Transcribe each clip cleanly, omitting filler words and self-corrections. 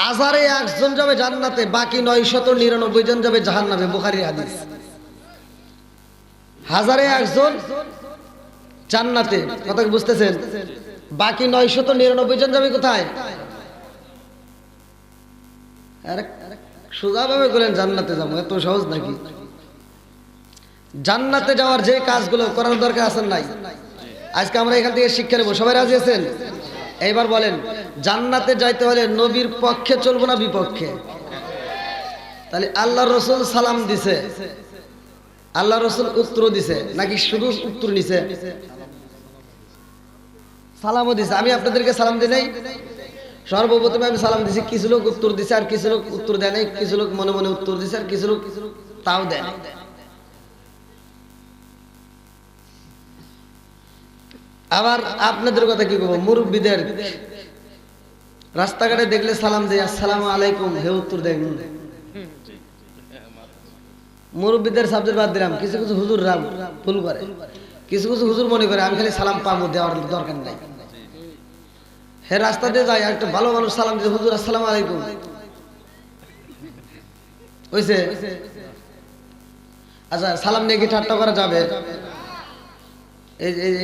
হাজারে একজন যাবে জান্নাতে, বাকি 999 জন যাবে জাহান্নামে। বুখারীর হাদিস। হাজারে একজন জান্নাতে, কথা কি বুঝতেছেন? বাকি 999 জন যাবে কোথায়? আরে সোজা ভাবে বলেন জান্নাতে যাবো, এত সহজ নাকি? জান্নাতে যাওয়ার যে কাজগুলো করার দরকার আছে নাই, আজকে আমরা এখান থেকে শিক্ষা নেব। সবাই রাজি আছেন? এইবার বলেন, জান্নাতে যাইতে হলে নবীর পক্ষে চলবো না বিপক্ষে? তাহলে আল্লাহ রসুল সালাম দিছে, আল্লাহ রসুল উত্তর দিছে, নাকি শুধু উত্তর নিছে? সালামও দিছে। আমি আপনাদেরকে সালাম দিই নাই? সর্বপ্রথমে আমি সালাম দিছি, কিছু লোক উত্তর দিছে আর কিছু লোক উত্তর দেয় নাই, কিছু লোক মনে মনে উত্তর দিছে আর কিছু লোক তাও দেয়। আবার আপনাদের কথা কি বলবো, মুরব্বীদের রাস্তাঘাটে দেখলে সালাম দেয়, আসসালামু আলাইকুম, হে উত্তর দেয়। মুরব্বীদের সাবজেক্ট বাদ দিলাম, কিছু কিছু হুজুর রাম ভুল করে, কিছু কিছু হুজুর মনে করে আমি খালি সালাম পাবো, দেওয়ার দরকার নাই। হে রাস্তা দিয়ে যায়, একটা ভালো মানুষ সালাম দিতে, হুজুর আসসালামু আলাইকুম হইছে। আচ্ছা, সালাম নিয়ে কি ঠাট্টা করা যাবে?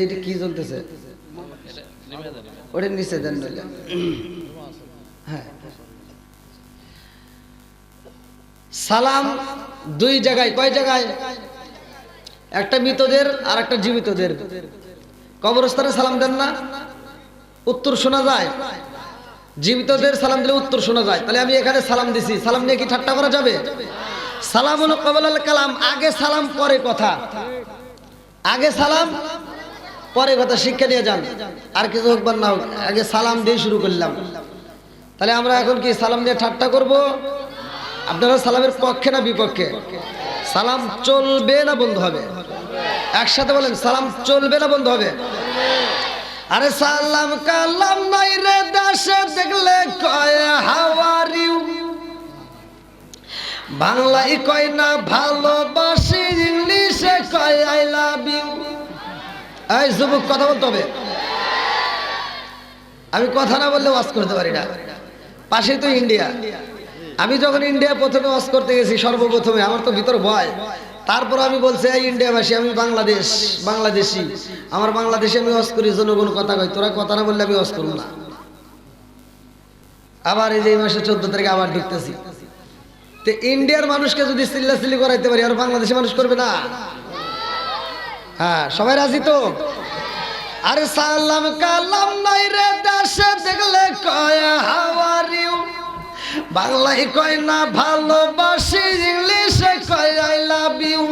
এইটা কি চলতেছে? ওটা নিচে দেন। হ্যাঁ, সালাম দুই জায়গায়। কয় জায়গায়? একটা মৃতদের আর একটা জীবিতদের। কবরস্থানে সালাম দেন না, উত্তর শোনা যায়। জীবিতদের সালাম দিলে উত্তর শোনা যায়। তাহলে আমি এখানে সালাম দিছি, সালাম নিয়ে কি ঠাট্টা করা যাবে? সালাম হলো কবলাল কালাম, আগে সালাম পরে কথা। আগে সালাম পরে কথা, শিক্ষা নিয়ে যান। আর কিছু হোক বা না হোক, আগে সালাম দিয়ে শুরু করলাম। তাহলে আমরা এখন কি সালাম নিয়ে ঠাট্টা করব? আপনারা সালামের পক্ষে না বিপক্ষে? সালাম চলবে না বন্ধ হবে? একসাথে বলেন, সালাম চলবে না বন্ধ হবে? আরে সালাম কালাম নাই রে দেশে, দেখলে কয় হাউ আর ইউ, বাংলায় কয় না ভালোবাসি, ইংলিশে কয় আই লাভ ইউ। এই যুবক, কথা বলতে হবে। আমি কথা না বললে ওয়াজ করতে পারি না। পাশেই তো ইন্ডিয়া। আমি যখন ইন্ডিয়া প্রথমে ওয়াজ করতে গেছি, সর্বপ্রথমে আমার তো ভিতর ভয়। তারপর আমি বলছি, এই ইন্ডিয়াবাসী, আমি বাংলাদেশি, আমার বাংলাদেশে আমি ওয়াজ করি, জনগণ কথা কয়, তোরা কথা না বললে আমি ওয়াজ করবো না। আবার এই যে এই মাসের 14 তারিখে আবার ঢুকতেছি। তো ইন্ডিয়ার মানুষকে যদি চিল্লাচিল্লি করাইতে পারি, আর বাংলাদেশের মানুষ করবে না? হ্যাঁ, সবাই রাজি তো? আরে সালাম কালাম নাই রে দেশে, দেখলে কয় হাউ আর ইউ, বাংলায় কয় না ভালোবাসি, ইংলিশে কয় আই লাভ ইউ।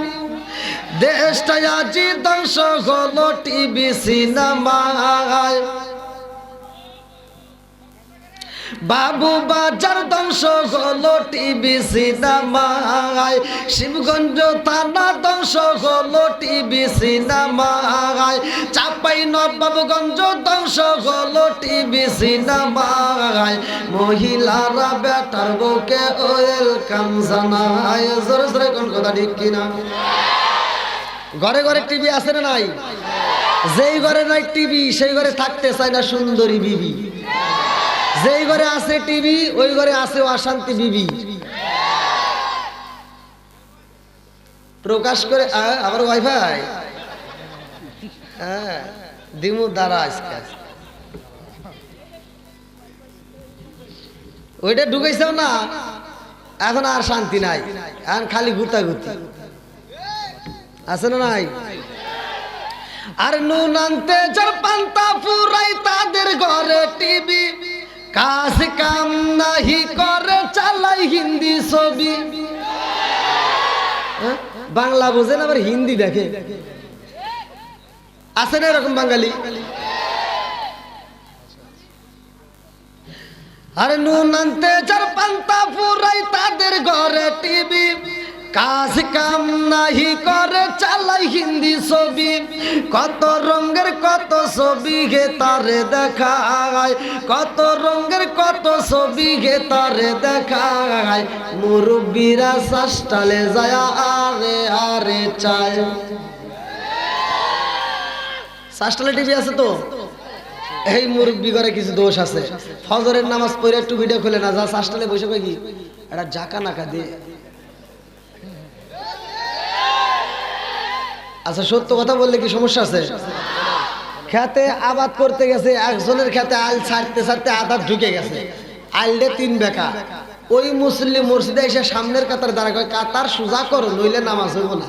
দেশটা আজি ধ্বংস হলো টিভি সিনেমায়, বাবু বাজার ধ্বংস হলো টিভি সিনেমায়, শিবগঞ্জ থানা ধ্বংস হলো টিভি সিনেমায়, চাপাই নবাবগঞ্জ ধ্বংস হলো টিভি সিনেমায়, মহিলারা বেটার বউকে ওয়েলকাম জানায়। জোরে জোরে কোন কথা ঠিক কিনা? ঘরে ঘরে টিভি আছে না নাই? যেই ঘরে নাই টিভি, সেই ঘরে থাকতে চায় না সুন্দরী বিবি। যেই ঘরে আছে টিভি, ওই ঘরে আছে অশান্তি বিবি। প্রকাশ করে আবার ওয়াইফাই। হ্যাঁ, দিমু দ্বারা আজকে ওইটা ঢুকাইছেও না, এখন আর শান্তি নাই, এখন খালি গুতাগুতি। আছে না নাই? আর নুন আনতে যার পান্তা ফুরাই, তাদের ঘরে টিভি, কাজ কাম নাহি করে, চালাই হিন্দি ছবি। বাংলা বোঝেন আবার হিন্দি দেখে। আছে না এরকম বাঙালি? আরে নুন আনতে যার পান্তা ফুরাই, তাদের ঘরে টিভি, কাজ কাম নাহি করে, চালাই হিন্দি ছবি। কত রঙের কত ছবি গে তারে দেখায়, কত রঙের কত ছবি গে তারে দেখায়, মুরব্বীরা সাস্টালে যায় আরে আরে চায়। সাস্টালে টিভি আছে তো? এই মুরব্বি করে কিছু দোষ আছে, ফজরের নামাজ পড়ে একটু ভিডিও খুলে না, যা হাসপাতালে বসে কই কি এটা জাকা নাকা দিয়ে। আচ্ছা সত্য কথা বললে কি সমস্যা আছে? খেতে আবাদ করতে গেছে, একজনের খেতে আল ছাড়তে ছাড়তে আদার ঢুকে গেছে, আলডে 3 বেকা। ওই মুসলিম মসজিদে এসে সামনের কাতার দাঁড়া কয় কাতার সোজা করো নইলে নামাজ হইব না।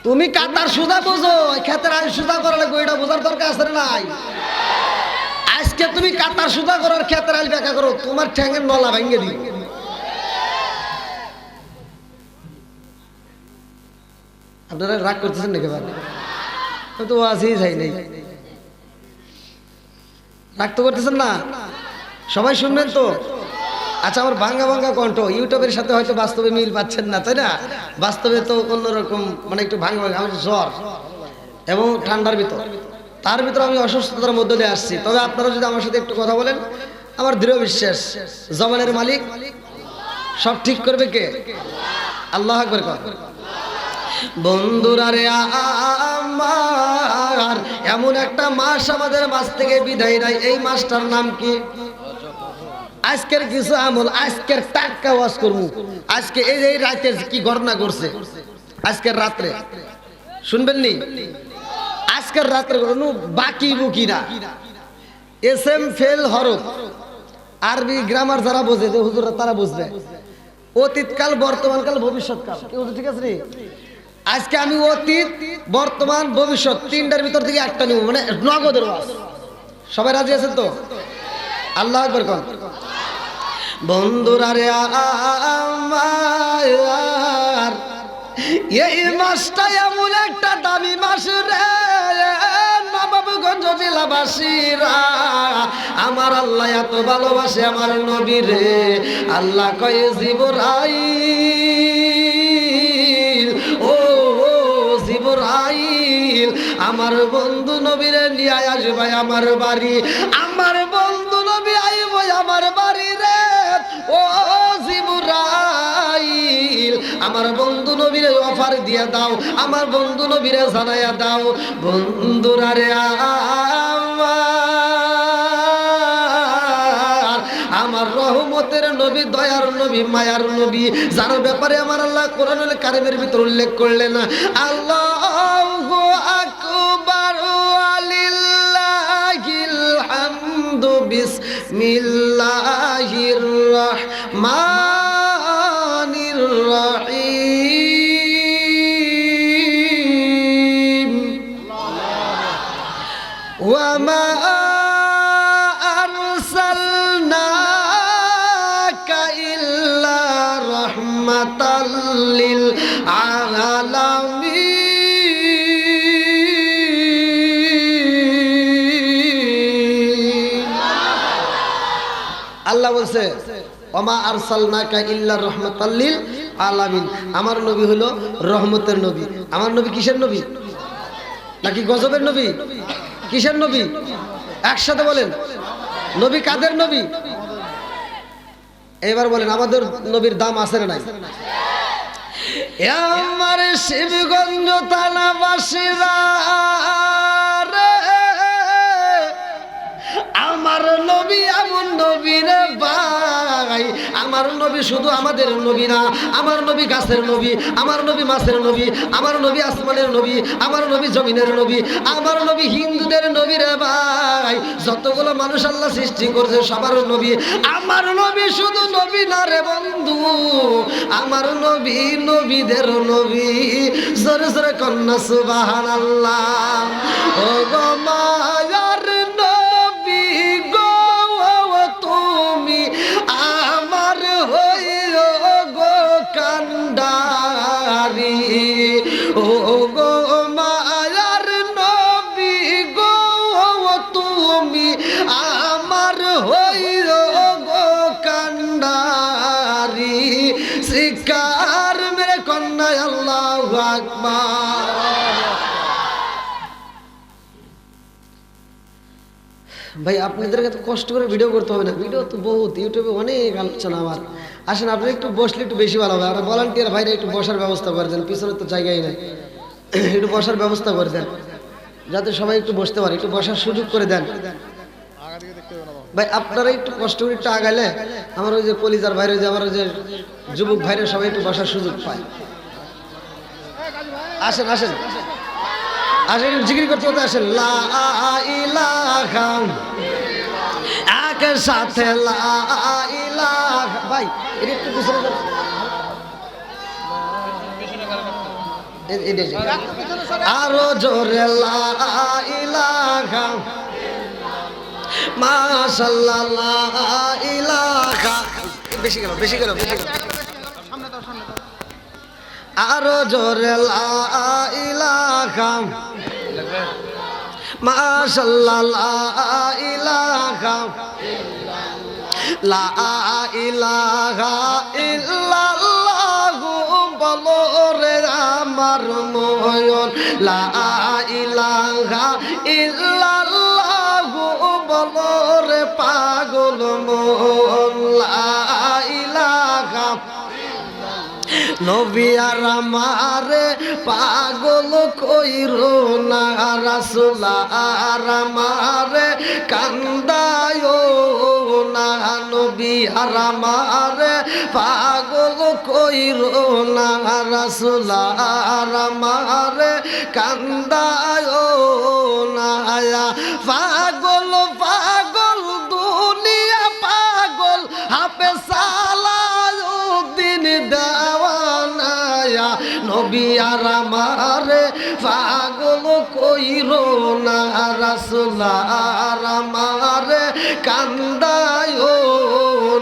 তুমি কাতার সোজা বোঝো, খেতের আল সোজা করা লাগবে, এটা বোঝার দরকার আছে নাই? আজকে তুমি কাতার সোজা করার খেতের আল বেকা করো, তোমার ঠ্যাঙের নলা ভেঙে দিই। আপনারা রাগ করতেছেন নাকি? তো আসেই যাই নাই, রাগ তো করতেছেন না? সবাই শুনবেন তো? আচ্ছা আমার ভাঙ্গা ভাঙ্গা কণ্ঠ ইউটিউবের সাথে হয়তো বাস্তবে মিল পাচ্ছেন না, তাই না? বাস্তবে তো অন্যরকম, মানে একটু ভাঙ্গা ভাঙ্গা। আমার জ্বর এবং ঠান্ডার ভিতর, তার ভিতরে আমি অসুস্থতার মধ্যে দিয়ে আসছি। তবে আপনারা যদি আমার সাথে একটু কথা বলেন, আমার দৃঢ় বিশ্বাস জবানের মালিক সব ঠিক করবে কে? আল্লাহ আকবার। বন্ধুরা রে আমার, এমন একটা মাস আমাদের মাস থেকে বিদায় নাই, এই মাসটার নাম কি? আজকের কিছু আমল, আজকের টাটকা ওয়াজ করবো। আজকে এই রাতে কি ঘটনা করছে আজকের রাত্রে শুনবেন নি? আজকের রাত্রে বাকি বুকি না, এসএম ফেল হরফ আরবি গ্রামার যারা বোঝে যে হুজুররা তারা বুঝবে। অতীতকাল, বর্তমানকাল, ভবিষ্যৎকাল, ঠিক আছে রে? আজকে আমি অতীত, বর্তমান, ভবিষ্যৎ 3টার ভিতর থেকে একটা নিব, মানে নগদের ওয়াজ। সবাই রাজি আছেন তো? আল্লাহ আকবার কোন। বন্ধুরা রে আমার, এই মাসটা এমন একটা দামি মাস রে নবাবগঞ্জ জেলাবাসীরা, আমার আল্লাহ এত ভালোবাসে আমার নবী রে। আল্লাহ কয়ে জিবরাইল, ও জিবরাইল, আমার বন্ধু নবীরে নিয়ে আসবে আমার বাড়ি। আমার বন্ধু নবী আইব আমার বাড়ি রে। ও জিবরাইল, আমার বন্ধু নবীরে অফার দিয়ে দাও, আমার বন্ধু নবীরে জানাইয়া দাও। বন্ধুরা রে আমার রহমতের নবী, দয়ার নবী, মায়ার নবী, যার ব্যাপারে আমার আল্লাহ কোরআনুল কারীমের ভিতর উল্লেখ করলেন, আল্লাহু আকবার ওয়ালিল্লাহিল হামদু বিসমিল্লাহির রাহমানির রাহিম। ওয়া মা লিল আলামিন। আল্লাহ বলছে ওমা আরসালনাকা ইল্লা রাহমাতাল লিল আলামিন, আমার নবী হলো রহমতের নবী। আমার নবী কিসের নবী? নাকি গজবের নবী? কিসের নবী? একসাথে বলেন, নবী কাদের নবী? এবার বলেন আমাদের নবীর দাম আছে না নাই? আমার শিবগঞ্জ থানাবাসীরা রে, আমার নবী এমন নবী রে ভাই। আমার নবী শুধু আমাদের নবী না, আমার নবী গাছের নবী, আমার নবী মাছের নবী, আমার নবী আসমানের নবী, আমার নবী জমিনের নবী, আমার নবী হিন্দুদের নবী রে ভাই। যতগুলো মানুষ আল্লাহ সৃষ্টি করছে সবার নবী। আমার নবী শুধু নবী না রে বন্ধু, আমার নবী নবীদের নবী। জোরে জোরে কন্যা সুবহানাল্লাহ। ও গো মায়ার নবী গো, তুমি আমার হইও গো কান্ডারি। ও গো মায়ার নবী গো, তুমি আমার হইও গো কান্ডারি। শিকার মেরে কন্যা আল্লাহু আকবার। ভাই আপনাদেরকে এত কষ্ট করে ভিডিও করতে হবে না, ভিডিও তো বহুত, ইউটিউবে অনেক আলোচনা আমার। আসেন আপনি একটু বসলে একটু বেশি ভালো হবে। আর ভলান্টিয়ার ভাইরা একটু বসার ব্যবস্থা করে দেন, পিছনে তো জায়গাই নেই, একটু বসার ব্যবস্থা করে দেন। যাতে সবাই একটু বসতে পারে, একটু বসার সুযোগ করে দেন ভাই। আপনারা একটু কষ্ট করে একটু আগাইলে আমার ওই যে কলিজার ভাইরে, যে আমার ওই যে যুবক ভাইরে সবাই একটু বসার সুযোগ পায়। আসেন আসেন আসেন, জিকির করতে করতে আসেন। লা ইলাহা একসাথে লা ইলাহা। ভাই এটা একটু পিছনে যান। আরো জোরে লা ইলাহা মাশাআল্লাহ লা ইলাহা। বেশি গেল বেশি গেল বেশি গেল। আরো জোরে লা ইলাহা মাশাআল্লাহ লা ইলাহা লা ইলাহা ইল্লাল্লাহু বলো রে আমার ময়ন। লা ইলাহা ইল্লাল্লাহু বলো রে পাগল মন। লা ইলাহা নবী আর আমারে পাগল কইরো না, রাসূল আর আমারে কান্দায় না। নবী আর আমারে পাগল কইরো না, রাসূল আর আমারে কান্দায় না। পাগল পাগল দুনিয়া পাগল হাফেজ সালাউদ্দিন দেওয়ানা। নবী আর আমারে পাগল কইরো না, রাসূল আর আমারে কান্দায়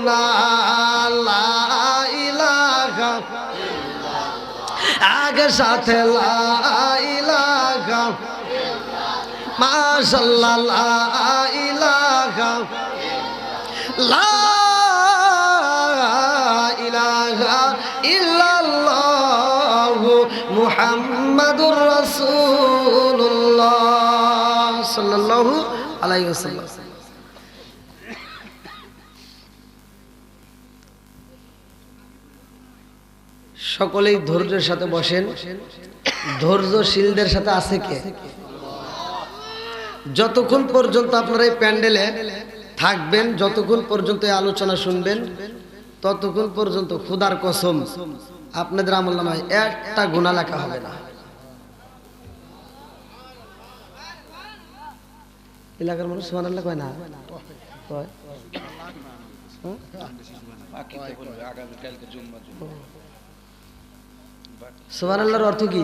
না। লা ইলাহা আগে সাথে লা ইলাহা মাশাআল্লাহ লা ইলাহা লা ইলাহা ইল্লাল্লাহু মুহাম্মাদুর রাসূলুল্লাহ সাল্লাল্লাহু আলাইহি ওয়াসাল্লাম। সকলেই ধৈর্যের সাথে বসেন। ধৈর্যশীলদের সাথে আছে কে? যতক্ষণ পর্যন্ত আপনারা এই প্যান্ডেলে থাকবেন, যতক্ষণ পর্যন্ত এই আলোচনা শুনবেন, ততক্ষণ পর্যন্ত খোদার কসম আপনাদের আমলনামায় একটা গুনাহ লেখা হবে না। এলাকার মানুষ সুবহানাল্লাহ কয় না? কয় সুবহানাল্লাহর অর্থ কি?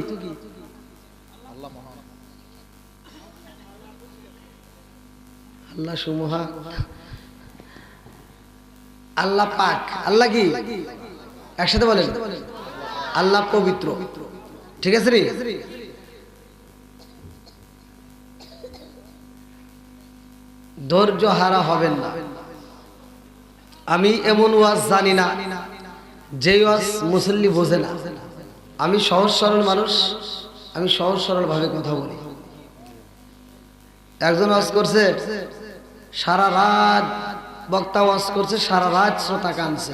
আল্লাহ সুমহান, আল্লাহ পাক। আল্লাহ কি? একসাথে বলেন, আল্লাহ পবিত্র। ঠিক আছে রে? ধৈর্য হারা হবেন না। আমি এমন ওয়াজ জানি না যে ওয়াজ মুসল্লি বোঝে না। আমি সহজ সরল মানুষ, আমি সহজ সরল ভাবে কথা বলি। একজন ওয়াজ করছে সারা রাত, বক্তা ওয়াজ করছে সারা রাত, শ্রোতা কানছে।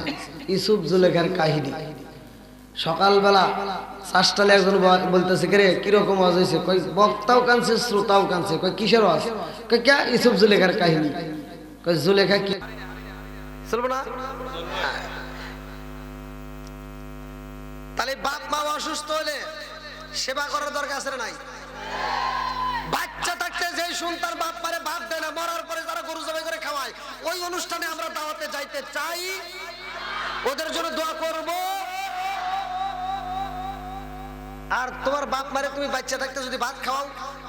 ইউসুফ জুলেখার কাহিনী। সকালবেলা চাষটালে একজন বলতেছে কে রে কিরকম ওয়াজ হয়েছে? কই বক্তাও কানছে শ্রোতাও কানছে। কই কিসের ওয়াজ? কই কে? ইউসুফ জুলেখার কাহিনী। কই জুলেখা কি চলবে না? তাহলে বাপ মা অসুস্থ হলে সেবা করার দরকার আছে না নাই? বাচ্চা থাকতে যে সন্তান বাপ মারে ভাত দেয় না, মরার পরে যারা গরু জবাই করে খাওয়ায়, ওই অনুষ্ঠানে আমরা দাওয়াতে যাইতে চাই, ওদের জন্য দোয়া করব। আর তোমার বাপ মারে তুমি বাচ্চা থাকতে যদি ভাত খাওয়াও,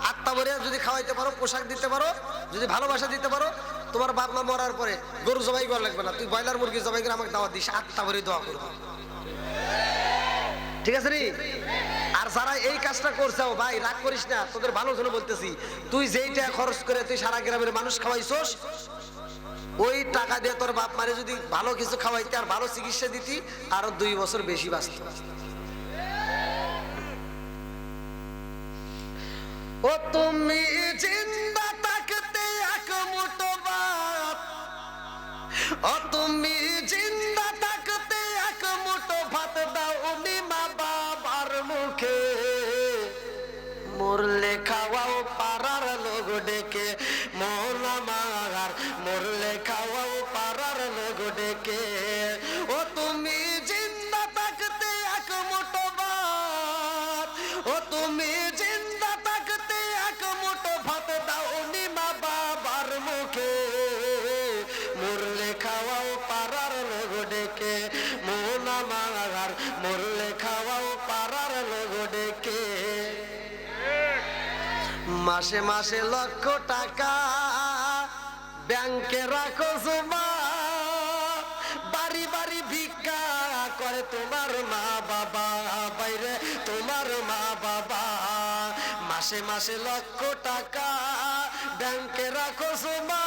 আত্মা ভরে যদি খাওয়াইতে পারো, পোশাক দিতে পারো, যদি ভালোবাসা দিতে পারো, তোমার বাপ মা মরার পরে গরু জবাই করা লাগবে না, তুই ব্রয়লার মুরগি জবাই করে আমাকে দাওয়াত দিস, আত্মা ভরে দোয়া করবো। ঠিক আছে রে? আর যারা এই কাজটা করছে, ও ভাই রাগ করিস না, তোদের ভালো জন্য বলতেছি, তুই যেইটা খরচ করে তুই সারা গ্রামের মানুষ খাওয়াইছস, ওই টাকা দিয়ে তোর বাপ মারে যদি ভালো কিছু খাওয়াইতে আর ভালো চিকিৎসা দিতি, আরো 2 বছর বেশি বাঁচত। ও তুমি জিন্দা থাকতে এক মুঠো ভাত, ও তুমি জিন্দা থাকতে এক মুঠো ভাত দাও নি মা বাবার মুখে, মরলে খাওয়াও পারা ডেকে। ও তুমি জিন্দা থাকতে এক মুঠো ভাত, ও তুমি জিন্দা থাকতে এক মুঠো ভাত দাওনি মা বাবার মুখে, মরলে খাওয়াও পাড়ার লোক ডেকে। মন আমার মরলে খাওয়াও পাড়ার লোক ডেকে। মাসে মাসে লক্ষ টাকা ব্যাংকে রাখো জমা, বাড়ি বাড়ি ভিক্ষা করে তোমার মা বাবা, বাইরে তোমার মা বাবা। মাসে মাসে লক্ষ টাকা ব্যাংকে রাখো জমা,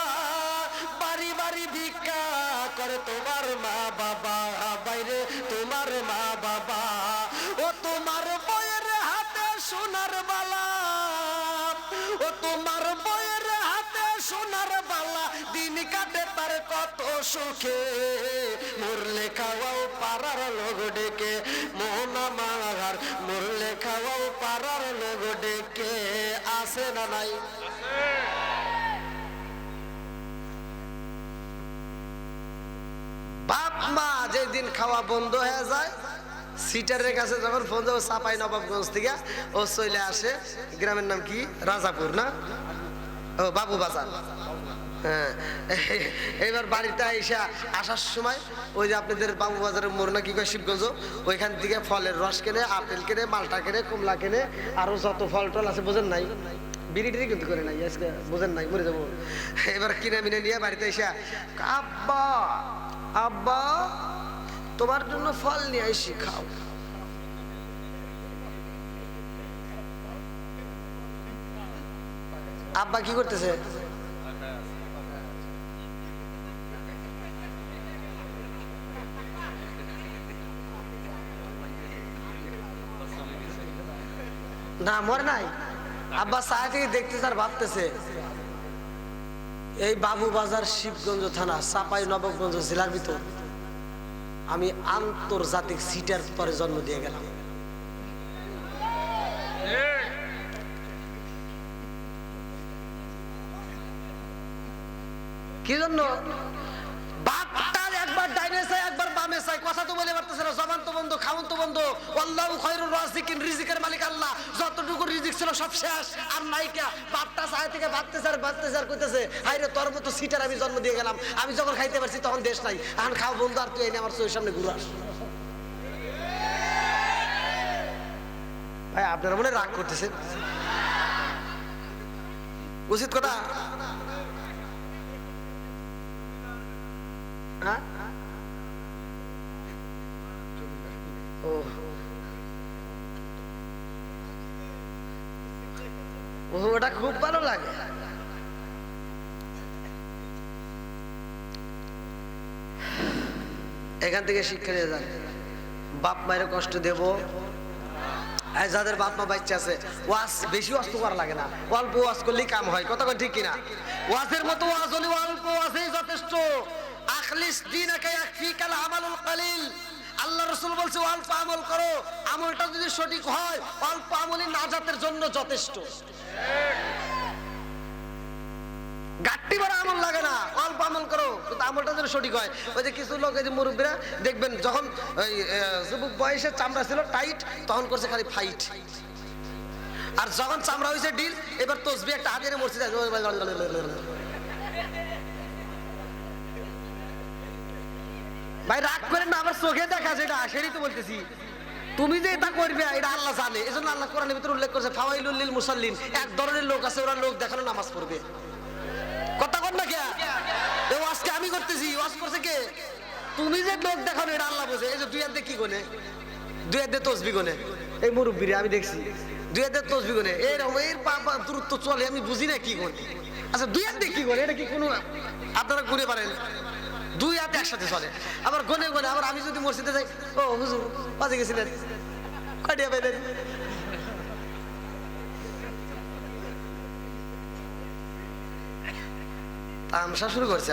বাড়ি বাড়ি ভিক্ষা করে তোমার মা বাবা, বাইরে তোমার মা বাবা। ও তোমার বইয়ের হাতে সোনার বালা, ও তোমার বইয়ের হাতে সোনার বালা, দিন কাটে তার কত সুখে, মরলে খাওয়াও পাড়ার লোক ডেকে। মোহন আমার মরলে খাওয়াও পাড়ার লোক ডেকে। আছে না নাই? বাপ মা যেদিন খাওয়া বন্ধ হয়ে যায়, সিটারের কাছে যখন ফোন যাবো চাপাই নবাবগঞ্জ থেকে, ও চলে আসে, গ্রামের নাম কি রাজাপুর না, ও বাবু বাজার। হ্যাঁ, এইবার বাড়িতে আসার সময় ওই যে আপনাদের বাবু বাজারের মোড় না কি কয় শিবগঞ্জ, ওইখান থেকে ফলের রস কেনে, আপেল কেনে, মালটা কেনে, কমলা কেনে, আরো যত ফল টল আছে বোঝেন নাই, বিড়িটি কিন্তু করে নাই আজকে, বোঝেন নাই, মরে যাবো। এবার কিনে মিনে নিয়ে বাড়িতে এসে, আব্বা আব্বা তোমার জন্য ফল নিয়ে আসি, খাও। আব্বা কি করতেছে? না মরে নাই, আব্বা চায় থেকে দেখতেছে আর ভাবতেছে এই বাবু বাজার শিবগঞ্জ থানা চাপাই নবাবগঞ্জ জেলার ভিতর আমি আন্তর্জাতিক সিটার পরে জন্ম দিয়ে গেলাম। কি জন্য? বাপটার একবার ডাইনে চাই একবার বামে চাই, কথা তো বলে পারতেছে না, জবান তো বন্ধ, খাওন তো বন্ধ। আল্লাহু খায়রুর রাযিকিন, রিজিকের মালিক আল্লাহ, যতটুকু রিজিক ছিল সব শেষ আর নাইকা। বাপটা চায় থেকে ভাবতেছে আর কইতেছে, হায়রে তোর মতো সিটার আমি জন্ম দিয়ে গেলাম, আমি যখন খাইতে পারছি তখন দেশ নাই, এখন খাও বন্ধু, আর তুই এনে আমার চোখের সামনে ঘুরাস। ভাই আপনারা মনে রাগ করতেছেন, উচিত কথা? ওটা খুব ভালো লাগে। এখান থেকে শিক্ষা নিয়ে যান, বাপ মায়ের কষ্ট দেব। যাদের বাপ মা বাচ্চা আছে, ওয়াজ বেশি ওয়াজ তো করা লাগে না, অল্প ওয়াজ করলেই কাম হয়, কথা ঠিক কিনা? ওয়াজের মতো ওয়াজ হলে অল্প ওয়াজেই যথেষ্ট। আখলিস দীনাকা ইয়াকফিকাল আমালুল কালিল, আল্লাহ রাসূল বলছে অল্প আমল করো, আমলটা যদি সঠিক হয় অল্প আমলই নাজাতের জন্য যথেষ্ট। গাট্টি ভরা আমল লাগে না, অল্প আমল করো কিন্তু আমলটা যেন সঠিক হয়। ওই যে কিছু লোক এই যে মুরব্বীরা দেখবেন যখন ওই যুবক বয়সে চামড়া ছিল টাইট, তখন করছে খালি ফাইট, আর যখন চামড়া হয়েছে ডিল, এবার তসবিহ একটা হাতে মরছে। ভাই রাগ করেন না, আমার চোখে দেখা যেটা সেটাই তো বলতেছি। তুমি যে এটা করবে এটা আল্লাহ জানে, এজন্য আল্লাহ কোরআনের ভিতরে উল্লেখ করেছে ফাওয়াইলুল লিল মুসাল্লিন, এক ধরনের লোক আছে ওরা লোক দেখানো নামাজ পড়বে। কথা কর না কে? আজকে আমি করতেছি, ওয়াজ করছে কে? তুমি যে লোক দেখানো এটা আল্লাহ বোঝে। এই যে দুই হাতে কি গোনে, দুই হাতে তসবিহ গোনে, এই মুরব্বীরা আমি দেখছি দুই হাতে তসবিহ গোনে, এরকম এর পা দ্রুত চলে, আমি বুঝি না কি গোনে। আচ্ছা দুই হাতে কি গোনে, এটা কি কোনো আপনারা ঘুরে পারেন? দুই হাতে একসাথে চলে, আবার গনে গনে। আবার আমি যদি মসজিদে যাই, ও হুজুর বাজে গেছিলেন, কয়টা পাইলেন? তামসা শুরু করছে।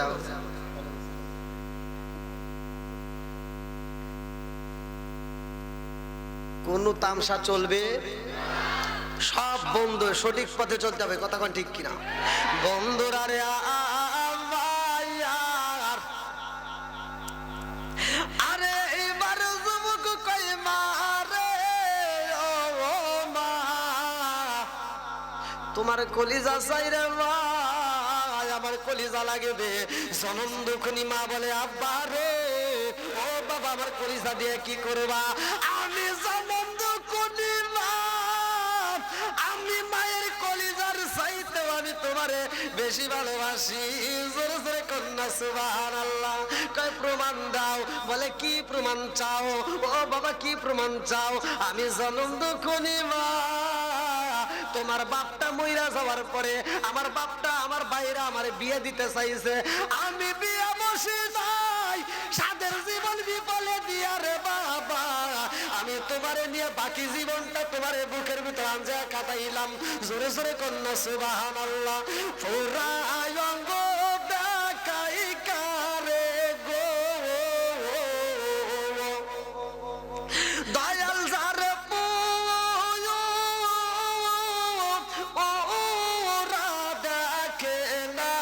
কোন তামসা চলবে? সব বন্ধু সঠিক পথে চলতে হবে, কথা কোন ঠিক কিনা? বন্ধুরা রে তোমার কলিজা চাই রে ভাই, আমার কলিজা লাগবে। জনম দুঃখনি মা বলে আব্বা রে, ও বাবা আমার কলিজা দিয়ে কি করবা? আমি জনম দুঃখনি মা, আমি মায়ের কলিজার চাইতে আমি তোমারে বেশি ভালোবাসি। জোরে জোরে কন্যা সুবহানাল্লাহ। কয় প্রমাণ দাও। বলে কি প্রমাণ চাও? ও বাবা কি প্রমাণ চাও? আমি জনম দুঃখনি মা, তোমার বাপটা মইরা যাওয়ার পরে আমার বাপটা আমার বাইরা আমার বিয়ে দিতে চাইছে, আমি বিয়ে বসে যাই, সাদের জীবন বিপলে দিয়া রে বাবা, আমি তোমারে নিয়ে বাকি জীবনটা তোমারে বুকের ভিতর আঞ্জা কাটাইলাম। জোরে জোরে কন্যা সুবহানাল্লাহ। ফুরায় অঙ্গ দেখাই কারে গো, দয়াল যারে ওরা দেখে না,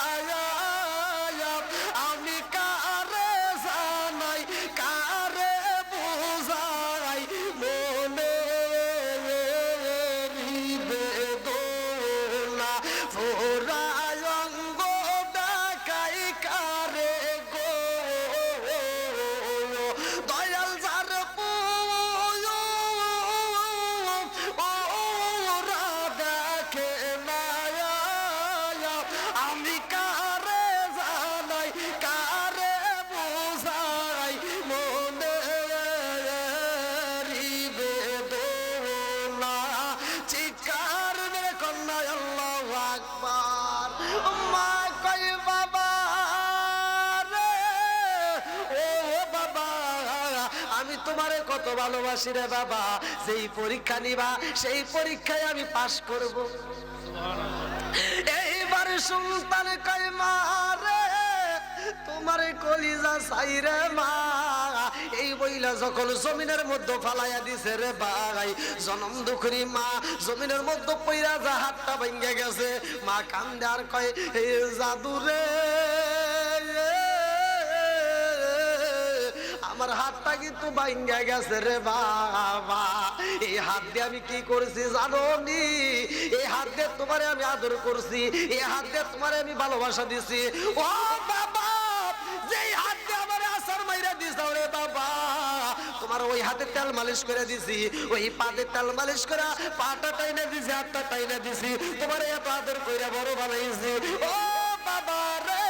আমি কারে জানাই কারে বুঝাই মনে বেদনা। ফুরায় অঙ্গ দেখাই কারে গো, দয়াল যার ওরা দেখে না, আমি কারে জানাই কারে বুঝাই মনে বেদনা। চিৎকার মেরে কন্যা আল্লাহু আকবার। মা কই বাবা রে, ও বাবা আমি তোমারে কত ভালোবাসি রে বাবা, যেই পরীক্ষা নিবা সেই পরীক্ষায় আমি পাশ করব। এইবার সুলতান কই মা রে, তোমার কলিজা চাই রে মা। এই বইলা যখন জমিনের মধ্যে ফালাইয়া দিছে রে ভাই, জনম দুঃখী মা জমিনের মধ্যে পইরা যা হাতটা ভেঙে গেছে। মা কান্দে আর কয় হে জাদু রে, আমার হাতটা কিন্তু ভাঙে গেছে রে বাবা। এই হাত দিয়ে আমি কি করেছি জানো নি? এই হাত দিয়ে তোমারে আমি আদর করছি, এই হাত দিয়ে তোমারে আমি ভালোবাসা দিছি। ও বাবা, যেই হাত দিয়ে আমার আসার মাইরা দিছ রে বাবা, তোমার ওই হাতে তেল মালিশ করে দিছি, ওই পাতে তেল মালিশ করে পাটা টাইনা দিছি, হাতটা টাইনা দিছি, তোমার এত আদর কইরা বড় বানাইছি। ও বাবা রে,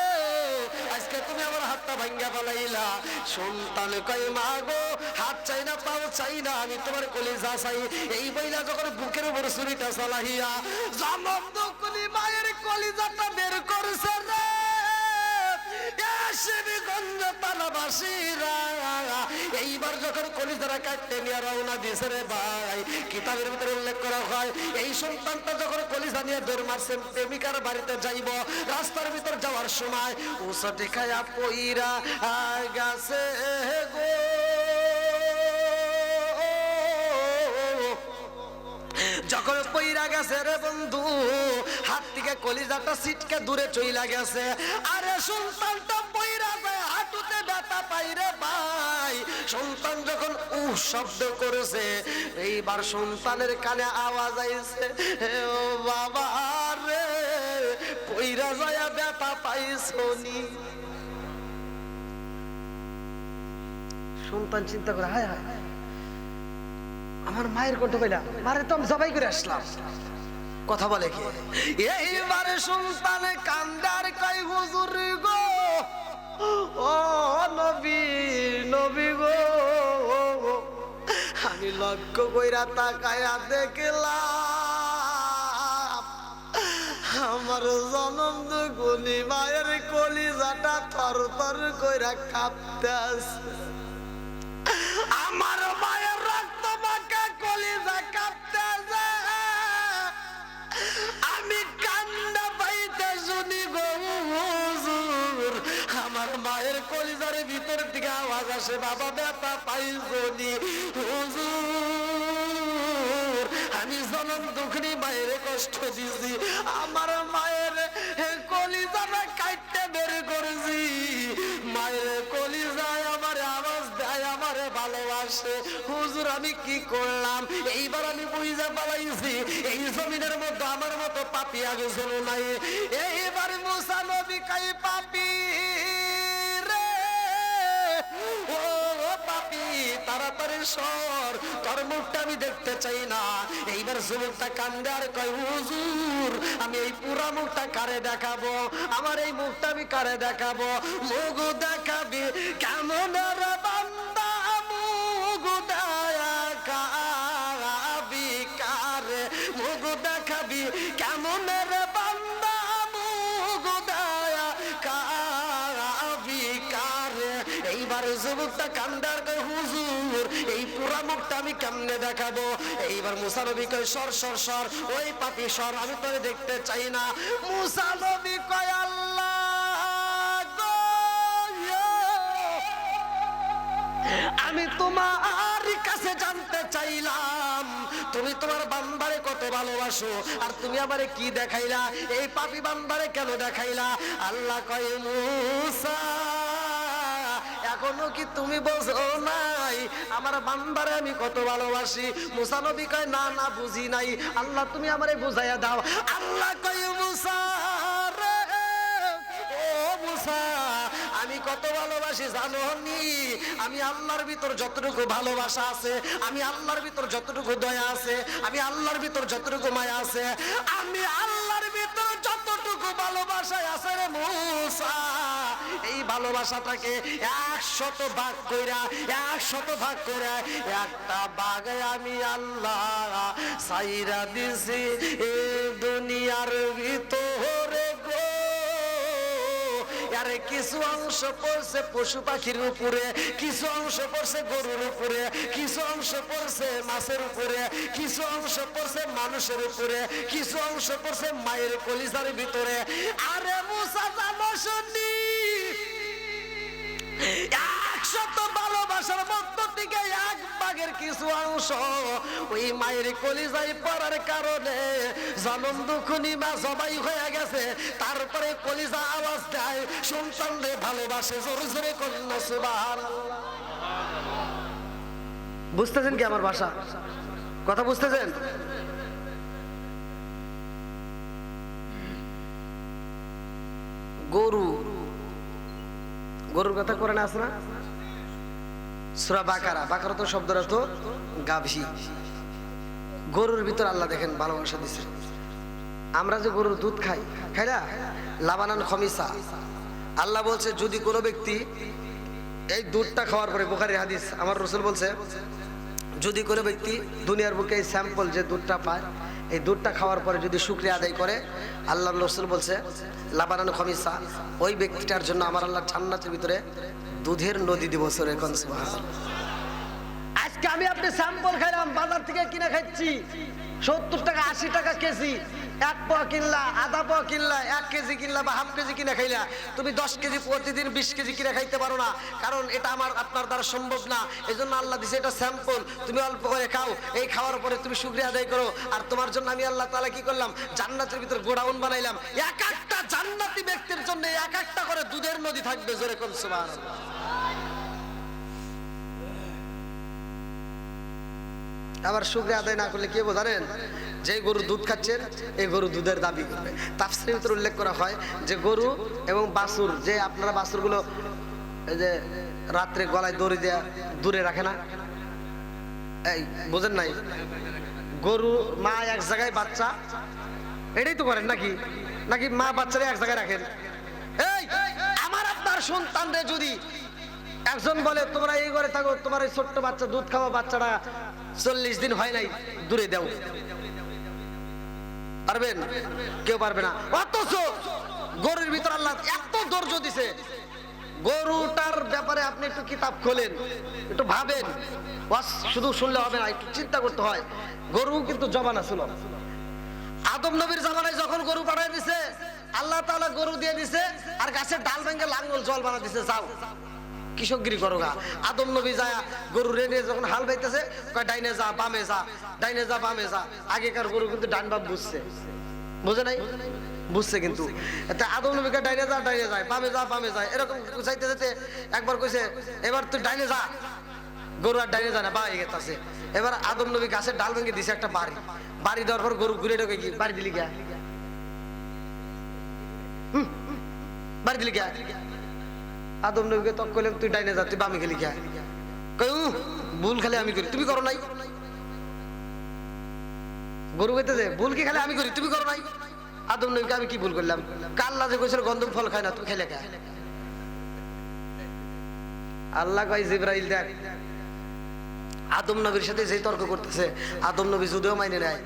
আজকে তুমি আমার হাতটা ভাঙ্গা ফেলাইলা। সন্তান কই মা গো, হাত চাই না পাও চাই না, আমি তোমার কলিজা চাই। এই বইলা যখন বুকের উপর ছুরিটা চালাইয়া জনম দুঃখী মায়ের কলিজাটা বের করছে রে, এইবার যখন কলিজারা কাটতে নিয়ে রওনা দিয়েছে রে ভাই, কিতাবের ভিতরে উল্লেখ করা হয় এই সন্তানটা যখন কলিজা নিয়ে দৌড় মারছে প্রেমিকার বাড়িতে যাইব, রাস্তার ভিতর যাওয়ার সময় উসাটে খায়া পইরা গেছে গো। যখন পইরা গেছে রে বন্ধু, হাত থেকে কলিজাটা সিটকে দূরে চইলা গেছে। আরে সন্তানটা পইরা যায়, হাঁটুতে ব্যথা পাই রে ভাই। সন্তান যখন শব্দ করেছে, এইবার সন্তানের কানে আওয়াজ আইছে, ও বাবা রে, পইরা যায় ব্যথা পাইছনি। সন্তান চিন্তা করে, হায় হায় আমার মায়ের কণ্ঠ পাইলাম, মারে তো আমি জবাই করে আসলাম। কথা বলে কি? এইবারে সন্তান কান্দার কই হুজুর গো, ও নবী নবী গো, আমি লক্ষ্য কইরা তাকায়া দেখলাম আমার জনম দুঃখী মায়ের কলিজাটা থর থর কইরা কাঁপতে আছে। আমার মায়ের রক্ত মাখা কলিজা কাঁপতে আছে। আমি কান্না পাইতে শুনি গো হুজুর, আমার মায়ের কলিজার ভিতর থেকে আওয়াজ আসে, বাবা ব্যথা পাইছনি হুজুর, আমি জনম দুঃখী মায়ের কষ্ট দিছি, আমার মায়ের কলিজাটা কাটতে বের করেছি, মায়ের কলিজায় আমার আওয়াজ দেয়, আমারে ভালোবাসে। হুজুর আমি কি করলাম? এইবার আমি বুঝা পালাইছি এই জমিনের মধ্যে আমার মতো পাপী আগে ছিল নাই। এইবার মুসা নবী কাই পাপী রে, ও পাপী তাড়াতাড়ি সর, তোর মুখটা আমি দেখতে চাই না। এইবার যুবকটা কান্দে আর কয়, হুজুর আমি এই পুরা মুখটা কারে দেখাবো? আমার এই মুখটা আমি কারে দেখাবো? মুখ দেখাবি কেমন রে বান্দা, মুখ দেখাবি কারে? মুখ দেখাবি কেমন রে বান্দা, মুখ দেখাবি কারে? এইবার যুবকটা কান্দার কয়, হুজুর এই পুরা মুখটা আমি কেমনে দেখাবো? এইবার মুসা নবী কয়, সর সর সর, ওই পাপী সর, আমি তোরে দেখতে চাই না। মুসা নবী কয়, আল্লাহ গো, আমি তোমার কাছে জানতে চাইলাম তুমি তোমার বান্দারে কত ভালোবাসো, আর তুমি আমারে কি দেখাইলা? এই পাপী বান্দারে কেন দেখাইলা? আল্লাহ কয়, মুসা এখনো কি তুমি বোঝো নাই আমার বান্দারে আমি কত ভালোবাসি? মুসা নবী কয়, না না বুঝি নাই। আল্লাহ তুমি আমারে বুঝাইয়া দাও। আল্লাহ কয়, মুসা রে, ও মুসা আমি কত ভালোবাসি জানো নি? আমি আল্লাহর ভিতর যতটুকু ভালোবাসা আছে, আমি আল্লাহর ভিতর যতটুকু দয়া আছে, আমি আল্লাহর ভিতর যতটুকু মায়া আছে, আমি আল্লাহর ভিতর যতটুকু ভালোবাসা আছে রে মুসা, এই ভালোবাসাটাকে 100 ভাগ কইরা 100 ভাগ কইরা একটা ভাগে আমি আল্লাহ সাইরা দিছি এই দুনিয়ার ভিতরে গো। আরে কিছু অংশ পড়ছে পশু পাখির উপরে, কিছু অংশ পড়ছে গরুর উপরে, কিছু অংশ পড়ছে মাছের উপরে, কিছু অংশ পড়ছে মানুষের উপরে, কিছু অংশ পড়ছে মায়ের কলিজার ভিতরে। আরে মুসা জানো শুনি 100 ভালোবাসার মধ্য থেকে 1 ভাগের কিছু অংশ ওই মায়ের কলিজায় পড়ার কারণে জনম দুখুনি মা জবাই হয়ে গেছে, তারপরে কলিজা আওয়াজ দেয়, সন্তানরে ভালোবাসে, জোরে জোরে কন্যা সুবহানাল্লাহ। বুঝতেছেন কি আমার ভাষা? কথা বুঝতেছেন? গরু, গরুর কথা কোরআনে আছে না? সূরা বাকারা, বাকারা তো শব্দের অর্থ গাভী। গরুর ভিতর আল্লাহ দেখেন ভালোবাসা দিচ্ছে। আমরা যে গরুর দুধ খাই, খাই না? লাবানান খমিসা, আল্লাহ বলছে যদি কোনো ব্যক্তি এই দুধটা খাওয়ার পরে, বুখারীর হাদিস, আমার রাসূল বলছে যদি কোনো ব্যক্তি দুনিয়ার বুকে এই স্যাম্পল যে দুধটা পায়, এই দুধটা খাওয়ার পরে যদি শুকরিয়া আদায় করে, আল্লাহ রাসূল বলছে লাবানান খমিসা, ওই ব্যক্তিটার জন্য আমার আল্লাহ জান্নাতের ভিতরে দুধের নদী দিব। সূরা কোন সুবহানাল্লাহ। আজকে আমি আপনি স্যাম্পল খাইলাম, বাজার থেকে কিনে খাচ্ছি 70 টাকা 80 টাকা কেজি, 1 পোয়া কিনলা, আধা পোয়া কিনলা, 1 কেজি কিনলা বা হাফ কেজি কিনে খাইলা, তুমি 10 কেজি প্রতিদিন 20 কেজি কিনে খাইতে পারো না, কারণ এটা আমার আপনার দ্বারা সম্ভব না। এই জন্য আল্লাহ দিছে এটা স্যাম্পল, তুমি অল্প করে খাও, এই খাওয়ার পরে তুমি শুকরিয়া আদায় করো। আর তোমার জন্য আমি আল্লাহ তাআলা কি করলাম? জান্নাতের ভিতর গোডাউন বানাইলাম, এক একটা জান্নাতি ব্যক্তির জন্য এক একটা করে দুধের নদী থাকবে। জোরে কোন সুবহানাল্লাহ। আবার শুকরিয়া আদায় না করলে কি হবে জানেন? যে গরু দুধ খাচ্ছেন এই গরু দুধের দাবি করবে। তাফসীরের ভিতরে উল্লেখ করা হয় যে গরু এবং বাছুর, যে আপনারা বাছুরগুলো এই যে রাত্রে গলায় দড়ি দেয়া দূরে রাখে না, এই বুঝেন নাই? গরু মা এক জায়গায়, বাচ্চা এটাই তো করেন নাকি? নাকি মা বাচ্চারা এক জায়গায় রাখেন? এই আমার আপনার সন্তানরে যদি একজন বলে তোমরা এই ঘরে থাকো, তোমার এই ছোট্ট বাচ্চা দুধ খাওয়া বাচ্চাটা 40 দিন হয় নাই, দূরে দাও, পারবেন? কেউ পারবে না। অথচ গরুর ভিতর আল্লাহ এত ধৈর্য দিছে, গরুটার ব্যাপারে আপনি একটু কিতাব খোলেন, একটু ভাবেন, শুধু শুনলে হবে না, একটু চিন্তা করতে হয়। গরু কিন্তু জবানা ছিল। আদম নবীর জামানায় যখন গরু পাঠায় দিছে, আল্লাহ তাআলা গরু দিয়ে দিছে, আর গাছের ডাল ভেঙে লাঙ্গল জল বানা দিছে, যাও কৃষকগিরি করো গা। আদম নবী যায় গরু রেনে যখন হাল বাইতেছে, কয় ডাইনে যা বামে যা, ডাইনে যা বামে যা। আগেকার গরু কিন্তু ডান বাম বুঝছে, বুঝে নাই? বুঝছে কিন্তু। আদম নবীকে ডাইনে যা, ডাইনে যায়, বামে যা, বামে যায়, এরকম চাইতে যেতে একবার কইছে এবার তুই ডাইনে যা, গরু আর ডাইনে যায় না, বা গেছে। এবার আদম নবী গাছের ডাল ভেঙে দিছে একটা বাড়ি দেওয়ার পর গরু ঘুরে ঢোকে, কি বাড়ি দিলি গা, বাড়ি দিলি গা। আদম নবীকে তক করলাম, তুই ডাইনে যা, তুই বামে গেলি গা। ভুল খালি আমি করি, তুমি করো নাই। গরু খেতেছে, ভুল কি খালি আমি করি, তুমি করো নাই। আদম নবীকে আমি কি ভুল করলাম? আল্লাহ যে কইছিল গন্ধম ফল খায় না, তুমি খাইলে কে? আল্লাহ কয় জিবরাইল দেখ, আদম নবীর সাথে যে তর্ক করতেছে, আদম নবী যদিও মাইনে নেয়,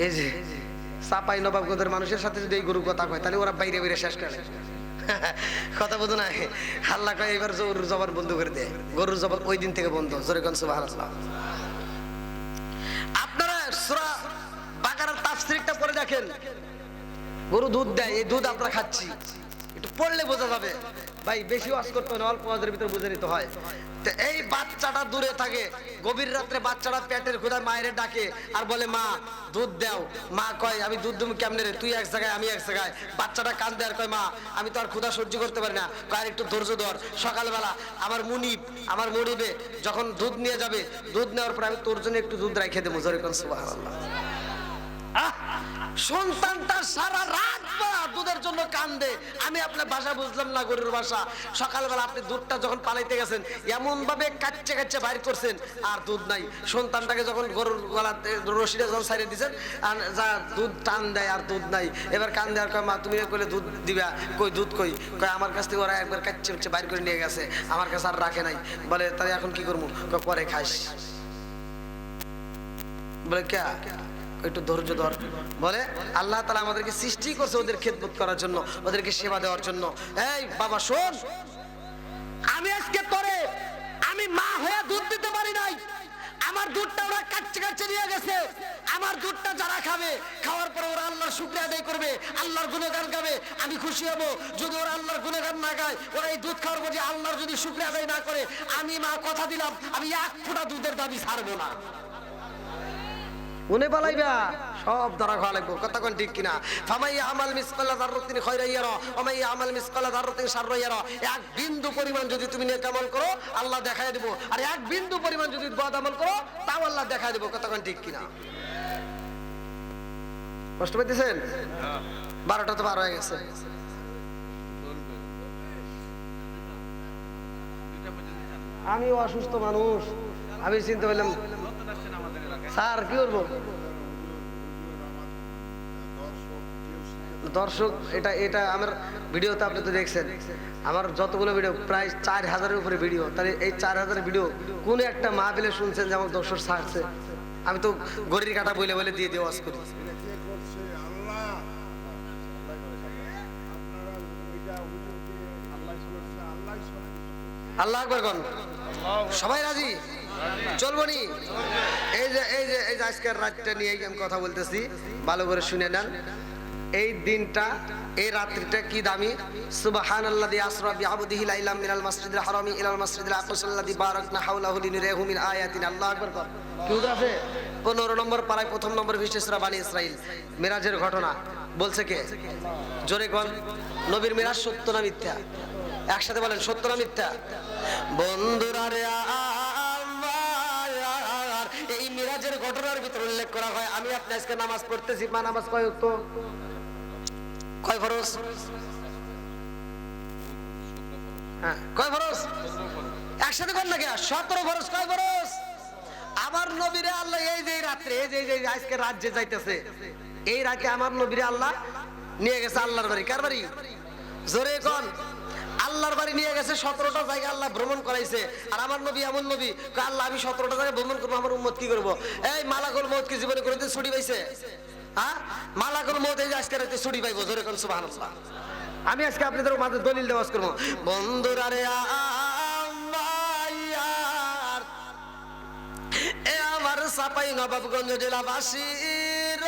এই যে চাপাই নবাবগঞ্জের মানুষের সাথে যদি এই গরু কথা কয়, তাহলে ওরা বাইরে বাইরে শেষ করে। কথা বোঝো না? আল্লাহ কয় এবার গরুর জবান বন্ধ করে দেয়। গরুর জবান ওই দিন থেকে বন্ধ। জোরে কোন সুবহানাল্লাহ। আপনারা সূরা বাকারার তাফসীরটা পড়ে দেখেন, গরু দুধ দেয়, এই দুধ আমরা খাচ্ছি, একটু পড়লে বোঝা যাবে। ভাই বেশি ওয়াজ করতে হয় না, অল্প ওয়াজের ভিতরে বুঝে নিতে হয়। তো এই বাচ্চাটা দূরে থাকে, গভীর রাত্রে বাচ্চাটা পেটের ক্ষুধায় মায়ের ডাকে আর বলে মা দুধ দাও। মা কয় আমি দুধ দেবো কেমনে রে, তুই এক জায়গায় আমি এক জায়গায়। বাচ্চাটা কান্দে আর কয় মা আমি তো আর ক্ষুধা সহ্য করতে পারি না, কয় একটু ধৈর্য ধর। সকালবেলা আমার মুনিবে যখন দুধ নিয়ে যাবে, দুধ নেওয়ার পর আমি তোর জন্য একটু দুধ রাখে দেবো। জোরে কোন সুবহানাল্লাহ। সন্তানটা সারা রাত দুধের জন্য কান্দে। আমি আপনার ভাষা বুঝলাম না, গরুর ভাষা। সকালবেলা আপনি দুধটা যখন পালাইতে গেছেন, এমন ভাবে কাচ্চে কাচ্চে বাইর করছেন, আর দুধ নাই। সন্তানটাকে যখন গরুর গলাতে রশিটা যখন ছাড়িয়ে দিচ্ছেন, যা দুধ টান দেয় আর দুধ নাই। এবার কান্দে আর কয় মা তুমি কইলে দুধ দিবা, কই দুধ কই? কয় আমার কাছ থেকে ওরা একবার কাচ্চে কাচ্চে বাইর করে নিয়ে গেছে, আমার কাছে আর রাখে নাই। বলে তাই এখন কি করবো? কয় পরে খাইস। বলে কে? একটু ধৈর্য ধর। বলে আল্লাহ তাআলা আমাদেরকে সৃষ্টি করছে ওদের খেদমত করার জন্য, ওদেরকে সেবা দেওয়ার জন্য। এই বাবা শোন, আমি আজকে তোরে আমি মা হয়ে দুধ দিতে পারি নাই, আমার দুধটা ওরা কাচ্চে কাচ্চে নিয়ে গেছে। আমার দুধটা যারা খাবে, খাওয়ার পরে ওরা আল্লাহর শুকরিয়া আদায় করবে, আল্লাহর গুণগান গাবে, আমি খুশি হব। যদি ওরা আল্লাহর গুণগান না গায়, ওরা এই দুধ খাওয়ার পর আল্লাহর যদি শুকরিয়া আদায় না করে, আমি মা কথা দিলাম আমি এক ফোঁটা দুধের দাবি ছাড়বো না। উনি বলাইবা সব ধরা খাওয়া লাগবো। কতক্ষণ ঠিক কিনা? ফামাইয়া আমাল মিসকালা যাররাতিন খায়রান ইয়ারা ওয়া মাইয়া আমাল মিসকালা যাররাতিন শাররান ইয়ারা। এক বিন্দু পরিমাণ যদি তুমি নেক আমল করো, আল্লাহ দেখায় দেব, আর এক বিন্দু পরিমাণ যদি বদ আমল করো, তাও আল্লাহ দেখায় দেব। কতক্ষণ ঠিক কিনা? কষ্ট পাইতেছেন? 12টা তো 12 হয়ে গেছে। আমি অসুস্থ মানুষ, আমি চিন্তা করলাম স্যার কি করবো। দর্শক এটা আমার ভিডিওতে আপনি তো দেখছেন, আমার যতগুলো ভিডিও প্রায় 4000-এর উপরে ভিডিও। তাহলে এই 4000 ভিডিও কোন একটা মাহফিলে শুনছেন যে আমার দর্শক ছাড়ছে? আমি তো গড়ির কাটা বলে বলে দিয়ে ওয়াজ করি। আল্লাহ আকবার কোন? সবাই রাজি? চলবো নি? এই যে আজকের রাতটা নিয়ে আমি কথা বলতেছি, ভালো করে শুনে নেন। এই দিনটা, এই রাত্রিটা কি দামি! সুবহানাল্লাযী আসরা বিআবদিহি লাইলাম মিনাল মাসজিদিল হারামি ইলাল মাসজিদিল আকসাল্লাযী বারাকনা হাওলাহু লিনুরিয়াহু মিন আয়াতিনা। আল্লাহু আকবার কর। কি আছে 15 নম্বর পারায় 1ম নম্বর পৃষ্ঠা সূরা বানী ইসরাঈল, মিরাজের ঘটনা বলছে কে? জোরে কোন? নবীর মিরাজ সত্য না মিথ্যা? একসাথে বলেন, সত্য না মিথ্যা? বন্ধুরা রে, এই মিরাজের ঘটনার ভিতরে উল্লেখ করা হয়, আমি আপনি আজকে নামাজ পড়তেছি, মা নামাজ কয় ওয়াক্ত? কয় ফরজ? হ্যাঁ, কয় ফরজ? একসাথে কর না কে? 17 ফরজ। কয় ফরজ? আমার নবীরে আল্লাহ এই যে রাত্রে, এই যে আজকে রাত যে যাইতেছে, এই রাতে আমার নবীরে আল্লাহ নিয়ে গেছে আল্লাহর বাড়ি। কার বাড়ি? জোরে কোন? আল্লাহর বাড়ি নিয়ে গেছে। 17টা জায়গা আল্লাহ ভ্রমণ করাইছে। আর আমার নবী এমন নবী, আল্লাহ আমি 17টা জায়গায় ভ্রমণ করবো, আমার উম্মত কি করবো? এই মালাকুল মউত কি জীবনে কোনোদিন ছুটি পাইছে? হ্যাঁ, মালাকুল মউত এই যে আজকে রাতে ছুটি পাইবো। জোরে কোন সুবহানাল্লাহ। আমি আজকে আপনাদের মাঝে দলিল দেওয়াজ করবো। বন্ধুরা রে, এ আমার চাপাই নবাবগঞ্জ জেলাবাসীর,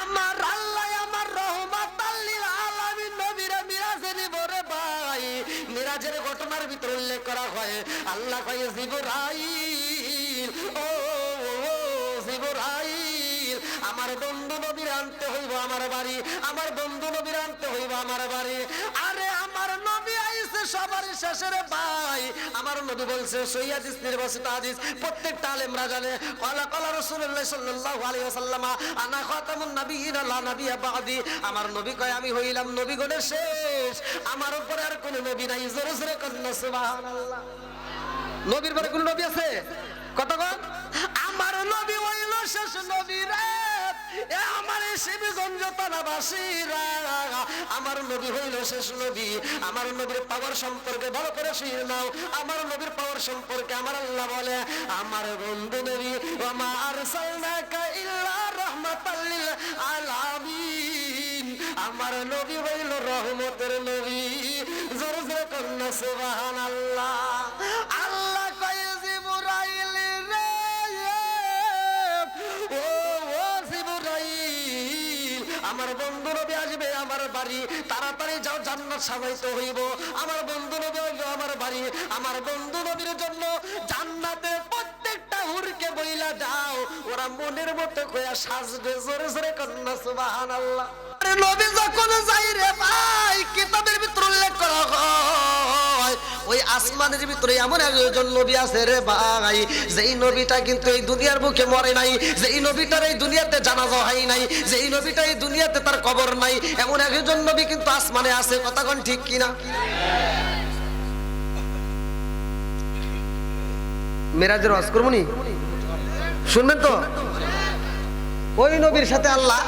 আমার আল্লাহ আমার রহমাতাল লিল আলামিন নবীরে মিরাজে নিব রে ভাই। মিরাজের ঘটনার ভিতর উল্লেখ করা হয়, আল্লাহ কয় জিবরাইল, ও জিবরাইল, আমার বন্ধু নবীর আনতে হইব আমার বাড়ি, আমার বন্ধু নবীর আনতে হইব আমার বাড়ি। আরে আমার নবী আইছে সবার শেষের ভাই। আমার নবী বলছে সহিহ হাদিস নির্বাচিত হাদিস, প্রত্যেকটা আলেমরা জানে। ক্বালা ক্বালা রাসূলুল্লাহ সাল্লাল্লাহু আলাইহি ওয়াসাল্লাম আনা খাতামুন নাবিয়্যিন লা নাবিয়্যা বা'দি। আমার নবী কয় আমি হইলাম নবীগণের শেষ, আমার উপরে আর কোনো নবী নাই। জোরে জোরে কন্না সুবহানাল্লাহ। নবীর পরে কোন নবী আছে? কতক্ষণ? আমার নবী হইল শেষ নবী রে। এ আমার শিবগঞ্জ থানাবাসীরা, আমার নবী হইল শেষ নবী। আমার নবীর পাওয়ার সম্পর্কে ভালো করে শুনে নাও। আমার নবীর পাওয়ার সম্পর্কে আমার আল্লাহ বলে, আমার বন্ধু নবী ওয়া মা আরসালনাকা ইল্লা রাহমাতাল লিল আলামিন। আমার নবী হইল রহমতের নবী। জোরে জোরে কন্না সুবহানাল্লাহ। আল্লাহ কয় জিবরাইল রে, ও জিবরাইল, আমার বন্ধু নবী আসবে আমার বাড়ি, তাড়াতাড়ি যাও জান্নাত সাজাইতে হইব। আমার বন্ধু নবী আসবে আমার বাড়ি, আমার বন্ধু নবীর জন্য জান্নাতে প্রত্যেকটা হুরকে বইলা দাও, ওরা মনের মতো কইয়া সাজবে। জোরে জোরে কন্না সুবহানাল্লাহ। নবী যখন যাই রে ভাই, কিতাবের ভিতরে উল্লেখ করা হয় ওই আসমানের ভিতরে এমন একজন নবী আছে রে ভাই, যেই নবীটা কিন্তু এই দুনিয়ার বুকে মরে নাই, যেই নবীটার এই দুনিয়াতে জানাজা হয় নাই, যেই নবীটা এই দুনিয়াতে তার কবর নাই, এমন একজন নবী কিন্তু আসমানে আছে। কথা কোন ঠিক কিনা? মেরাজের ওয়াজ করবনি, শুনবেন তো? ওই নবীর সাথে আল্লাহ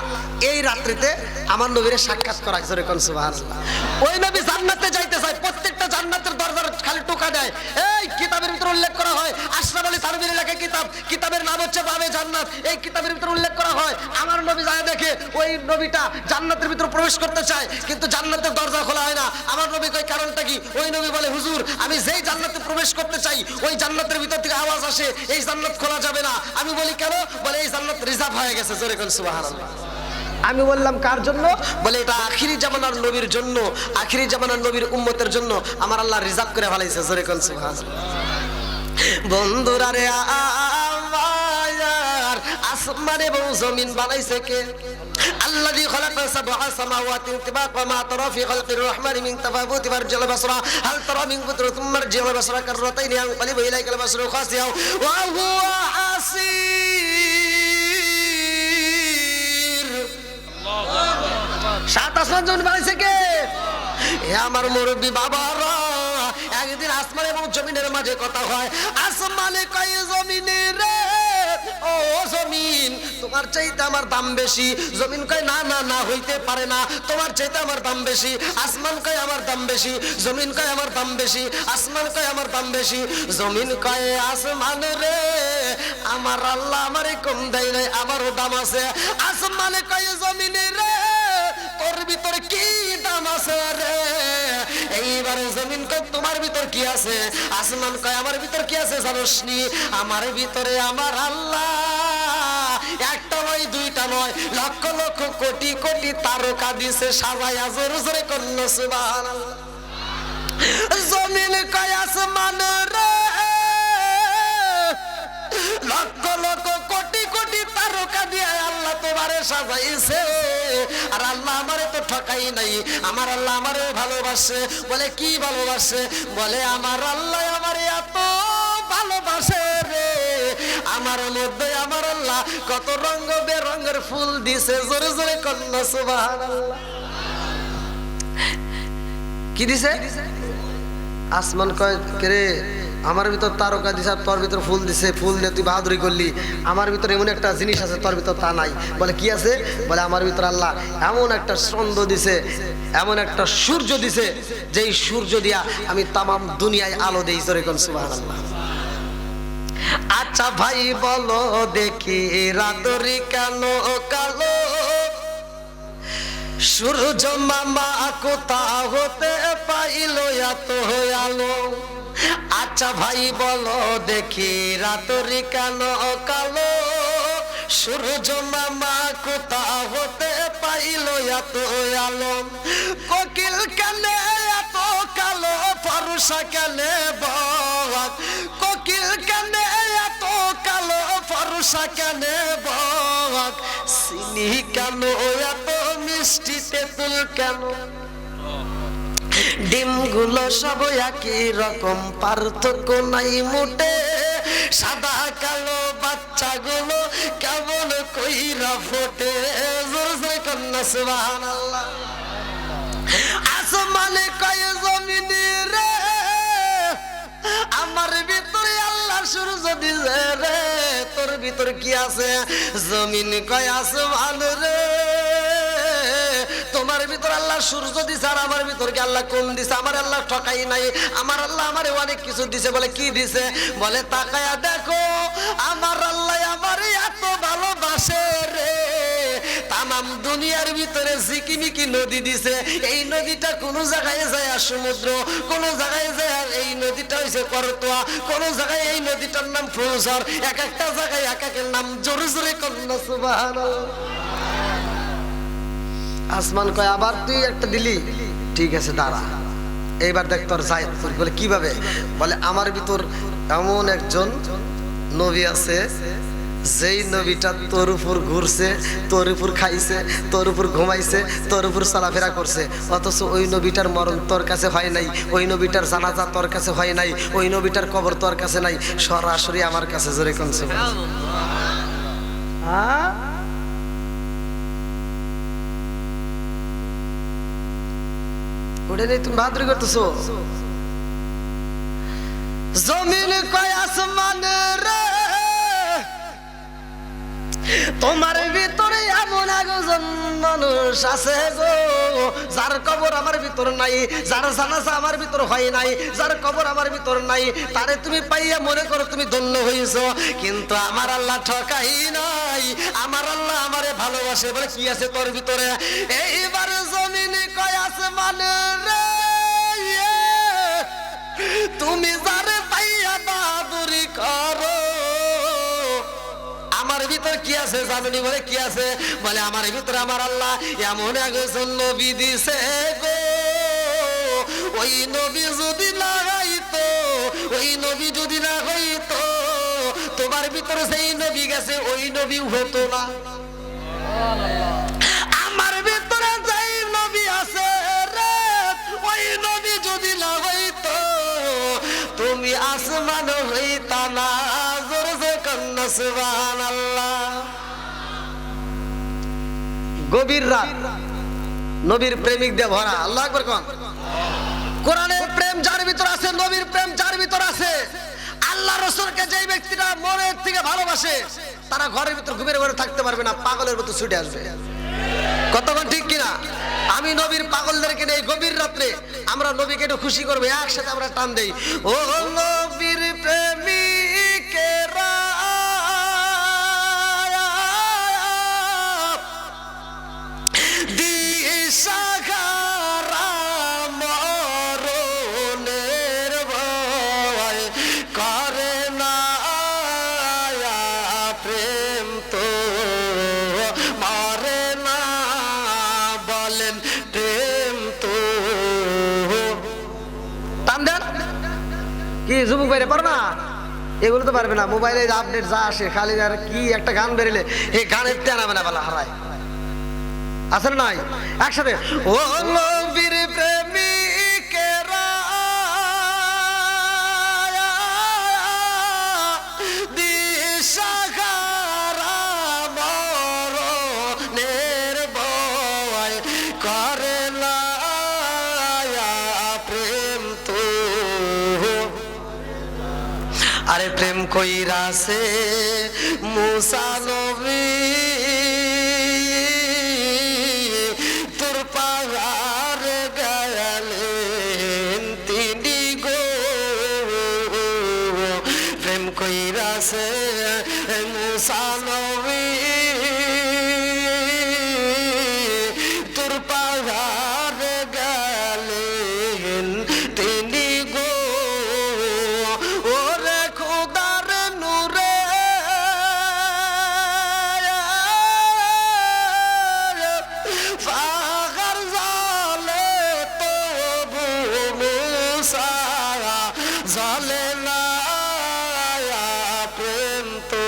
এই রাত্রিতে আমার নবীরে সাক্ষাৎ করাইছে। সুবহানাল্লাহ। ওই নবী জান্নাতে যাইতে চায়, প্রত্যেকটা জান্নাতের দরজার খালি টোকা দেয়। এই কিতাবের ভিতরে উল্লেখ করা হয়, আশরাফ আলী থানভীর লেখা কিতাব, কিতাবের নাম হচ্ছে বাবে জান্নাত। এই কিতাবের ভিতরে উল্লেখ করা হয় আমার নবী যায় দেখে ওই নবীটা জান্নাতের ভিতরে প্রবেশ করতে চায়, কিন্তু জান্নাতের দরজা খোলা হয় না। আমার নবী কয় কারণটা কি? ওই নবী বলে হুজুর, আমি যেই জান্নাতে প্রবেশ করতে চাই ওই জান্নাতের ভিতর থেকে আওয়াজ আসে এই জান্নাত খোলা যাবে না। আমি বলি কেন? বলে এই জান্নাত রিজার্ভ হয়ে গেছে। জোরে কোন সুবহানাল্লাহ। আমি বললাম কার জন্য? বলে এটা আখিরি জামানার নবীর জন্য, আখিরি জামানার নবীর উম্মতের জন্য আমার আল্লাহ রিজার্ভ করে ফেলাইছে। জোরে কোন সুবহানাল্লাহ। বন্ধুরা রে আমার আসমান এবং জমিন বানাইছে কে? الذي خلق سبع سماوات طباقا وما ترى في خلق الرحمن من تفاوت فارجع البصر هل ترى من فطر ثم ارجع البصر كرتين ينقلب اليك البصر خاسئا وهو حسير। সাত আসমান জমিন বানাইছে কে? এ আমার মুরব্বী বাবারা, একদিন আসমান এবং জমিনের মাঝে কথা হয়। আসমানে কয় জমিনে রে, ও জমিন তোমার চাইতে আমার দাম বেশি। জমিন কয় না না না, হইতে পারে না, তোমার চাইতে আমার দাম বেশি। আসমান কয় আমার দাম বেশি, জমিন কয় আমার দাম বেশি, আসমান কয় আমার দাম বেশি। জমিন কয় আসমান রে, আমার আল্লাহ আমারে কম দেয় নাই, আমারও দাম আছে। আসমানে কয় জমিনে রে, তোর ভিতরে কি দাম আছে রে? এইবারে জমিন কয় তোমার ভিতর কি আছে? আসমান কয় আমার ভিতর কি আছে জানোসনি? আমার ভিতরে আমার আল্লাহ একটা নয় দুইটা নয় লক্ষ লক্ষ কোটি কোটি তারকা দিছে সাজায়া। জোরে জোরে কন্না সুবহানাল্লাহ। জমিন কয় আসমান রে, লক্ষ লক্ষ কোটি কোটি তারকা দিয়ে আল্লাহ তোমারে সাজাইছে। আর আল্লাহ আমারে তো ঠকাই নাই, আমার আল্লাহ আমারে ভালোবাসে। বলে কি ভালোবাসে? বলে আমার আল্লাহ আমারে এত ভালোবাসে রে, আমার মধ্যে আমার আল্লাহ কত রঙ বেরঙের ফুল দিছে। জোরে জোরে কন্না সুবহানাল্লাহ। কি দিছে? আসমান কয় কে? আমার ভিতর তারকা দিছে, তোর ভিতর ফুল দিছে, ফুল দিয়ে তুই বাহাদুরি করলি। আমার ভিতর এমন একটা জিনিস আছে তোর ভিতর তা নাই। বলে কি আছে? বলে আমার ভিতর আল্লাহ এমন একটা চন্দ্র দিছে, এমন একটা সূর্য দিছে, যেই সূর্য দিয়া আমি তামাম দুনিয়ায় আলো দেই। জোরে কোন সুবহানাল্লাহ। আচ্ছা ভাই বলো দেখি রাতরি কেন কালো? সূর্য মামা কোথা হতে পাইল এত আলো? আচ্ছা ভাই বলো দেখি রাতরি কেন কালো? সূর্য মামা কোথা হতে পাইল এত আলো? কোকিল কেনে এত কালো, ফর্সা কেনে বক? কোকিল কেনে এত কালো, ভরসা কেন বক, চিনি কেন এত মিষ্টি তেঁতুল কেন, ডিমগুলো সব একই রকম পার্থক্য নাই মোটে, সাদা কালো বাচ্চাগুলো কেমন কইরা ফোটে। জোরে জোরে কন্যা সুবহানাল্লাহ। আসমানে কয় জমিনে রে, আমার ভিতরে আল্লাহ সূর্য দিছে রে, তোর ভিতর কি আছে? জমিন কয় আসমান রে, তোমার ভিতর আল্লাহ সূর্য দিছে আর আমার ভিতর কি আল্লাহ কোন দিছে? আমার আল্লাহ ঠকাই নাই, আমার আল্লাহ আমারে অনেক কিছু দিছে। বলে কি দিছে? বলে তাকায়া দেখো, আমার আল্লাহ আমারে এত ভালোবাসে রে, তামাম দুনিয়ার ভিতরে ঝিকিমিকি নদী দিছে। এই নদীটা কোন জায়গায় যায় আর সমুদ্র, কোন জায়গায় যায় আর এই নদীটা হইছে করতোয়া, কোন জায়গায় এই নদীটার নাম ফুলঝড়, এক একটা জায়গায় এক একের নাম। জোরে জোরে কন্যা সুবহানাল্লাহ। আসমান কয় আবার তুই একটা দিলি, ঠিক আছে দাঁড়া, এইবার দেখ তোর যাই। বলে কিভাবে? বলে আমার ভিতর এমন একজন নবী আছে, যেই নবীটা তোর উপর ঘুরছে, তোর উপর খাইছে, তোর উপর ঘুমাইছে, তোর উপর চলাফেরা করছে, অথচ ওই নবীটার মরণ তোর কাছে হয় নাই, ওই নবীটার জানাজা তোর কাছে হয় নাই, ওই নবীটার কবর তোর কাছে নাই, সরাসরি আমার কাছে। জোরে কোন ওটা নেই, তুমি বাহাদুরি করতেছো। জমিন কয় আসমান রে, তোমার ভিতরে এমন একজন মানুষ আছে গো, যার কবর আমার ভিতর নাই, যার জানাজা আমার ভিতর হয় নাই, যার কবর আমার ভিতর নাই, তারে তুমি পাইয়া মনে করো তুমি ধন্য হইছো। কিন্তু আমার আল্লাহ ঠকাই নাই, আমার আল্লাহ আমারে ভালোবাসে। বলে কি আছে তোর ভিতরে? এইবার জমিনে কয় আসমান রে, তুমি যারে পাইয়া বাহাদুরি করো, আমার ভিতর কি আছে জানি? বলে কি আছে? বলে আমার ভিতরে আমার আল্লাহ এমন একজন নবী দিছে গো, ওই নবী যদি না হইতো, ওই নবী যদি না হইতো, তোমার ভিতরে সেই নবী গেছে, ওই নবী হতো না। আমার ভিতরে যেই নবী আছে রে, ওই নবী যদি না হইতো, তুমি আসমান হইতা না। জোরে জোরে কন্যা সুবহানাল্লাহ। গভীর রাত, নবীর প্রেমিক দিয়ে ভরা। আল্লাহু আকবার কোন। কোরআনের প্রেম যার ভিতর আছে, নবীর প্রেম যার ভিতর আছে, আল্লাহ রাসূলকে যেই ব্যক্তিটা মনের থেকে ভালোবাসে, তারা ঘরের ভিতর ঘুমের ঘরে থাকতে পারবে না, পাগলের মতো ছুটে আসবে। কতক্ষণ ঠিক কিনা? আমি নবীর পাগলদেরকে নেই, গভীর রাত্রে আমরা নবীকে একটু খুশি করবো, একসাথে আমরা টান দেই। ও নবীর প্রেমিকেরা দিশাহারা মরণের ভয় করে না, প্রেম তো মরে না, বলেন প্রেম তো। টান দেন কি যুবক বাইরে পারো না? এগুলো তো পারবে না। মোবাইলে আপডেট যা আসে, খালি আর কি একটা গান বেরিলে এই গানের টানাবে না, বলা হারায় আছে না? নাই একসাথে। ও নবীর প্রেমিকেরা দিশাহারা মরণের ভয় করে না, প্রেম তো। আরে প্রেম কইরাছে মুসা নবী, কইরাছে মুসা নবী, তোর পাহাড় গেলেন তিনি গো। ওরে খোদার নূরে পাহাড় জালে তবু মুসা জালে না, প্রেম তো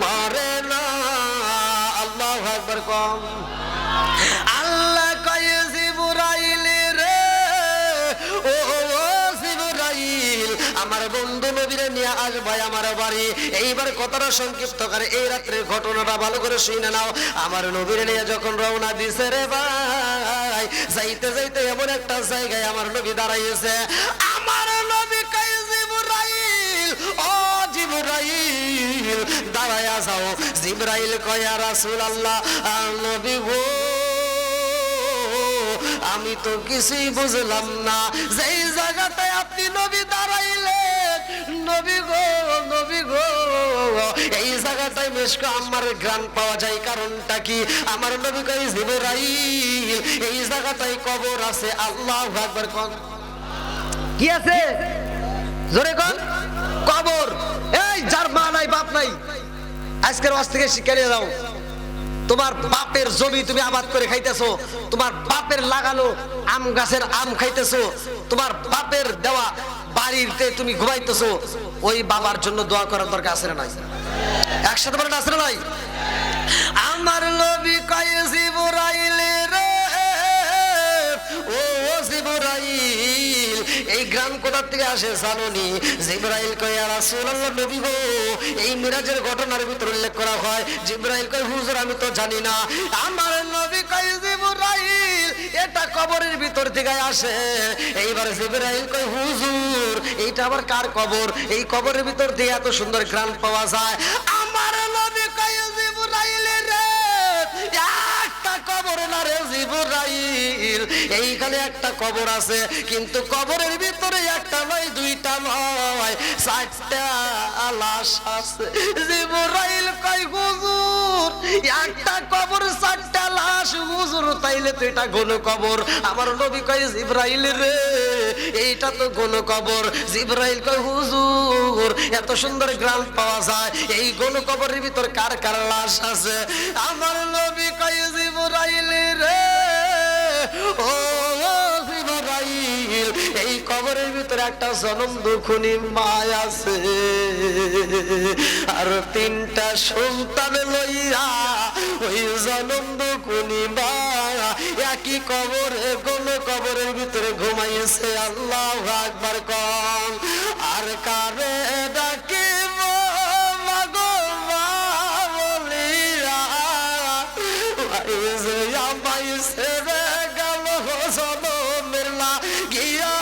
মরে না। আল্লাহু আকবার কম। আল্লাহ কয় জিবরাইল রে, ও জিবরাইল আমার বন্ধু নবীরে নিয়ে আসবে আমার বাড়ি। এইবার কথাটা সংক্ষিপ্ত করে এই রাত্রের ঘটনাটা ভালো করে শুনে নাও। আমার নবীরে নিয়ে যখন রওনা দিছে রে ভাই, যাইতে যাইতে এমন একটা জায়গায় আমার নবী দাঁড়াইছে। আমার নবী কয় জিবরাইল, ও জিবরাইল দাঁড়ায়া যাও। জিবরাইল কয় ইয়া রাসূলুল্লাহ, নবী গো আমি তো কিছুই বুঝলাম না, যেই জায়গাটায় আপনি নবী দাঁড়াইলেন, নবী গো নবী গো এই জায়গাটায় মেশকা আমার গান পাওয়া যায়, কারণটা কি? আমার নবী কয় জিবরাইল এই জায়গাটায় কবর আছে। আল্লাহু আকবার কোন। কি আছে? জোরে কোন। কবর। এই যার মা নাই বাপ নাই, আজকের ওয়াজ থেকে শিক্ষা নিয়ে যাও। তোমার বাপের জমি তুমি আবাদ করে খাইতেছো, তোমার বাপের লাগানো আম গাছের আম খাইতেছো, তোমার বাপের দেওয়া বাড়িতে তুমি ঘুমাইতেছো, ওই বাবার জন্য দোয়া করার দরকার আছে না নাই? একসাথে বলেন আছে না নাই? আমার নবী কয় জিবরাইল রে, ও জিবরাইল এই গ্রাম কোথা থেকে আসে জানোনি? জিবরাইল কয় ইয়া রাসূলুল্লাহ, নবী গো এই মিরাজের ঘটনার ভিতর উল্লেখ করা হয়। জিবরাইল কয় হুজুর আমি তো জানি না। আমার নবী কয় জিবরাইল এটা কবরের ভিতর থেকে আসে। এইবার জিবরাইল কয় হুজুর এইটা আবার কার কবর? এই কবরের ভিতর থেকে এত সুন্দর গ্রাম পাওয়া যায়। আমার নবী কয় জিবরাইল রে, একটা কবর না রে জিবরাইল, এইখানে একটা কবর আছে, কিন্তু কবরের ভিতরে একটা নয় দুইটা নয় চারটা লাশ আছে। জিবরাইল কয় হুজুর একটা কবর চারটা লাশ, হুজুর তাইলে তো এটা ঘন কবর। আমার নবী কয় জিবরাইল রে এইটা তো ঘন কবর। জিবরাইল কয় হুজুর এত সুন্দর গ্রাম পাওয়া যায়, এই ঘন কবরের ভিতর কার কার লাশ আছে? আমার নবী কয় জিবরাইল রে, ও জিবরাইল এই কবরের ভিতরে একটা জনম দুখুনি মা আছে, আর তিনটা সন্তান লইয়া ওই জনম দুখুনি মা একই কবরে কোন কবরের ভিতরে ঘুমাইছে। আল্লাহু আকবার কম। আর কারে ডাকিব মাগো মা বলিয়া, যে আমায় ছেড়ে গেল জনমের লাগিয়া,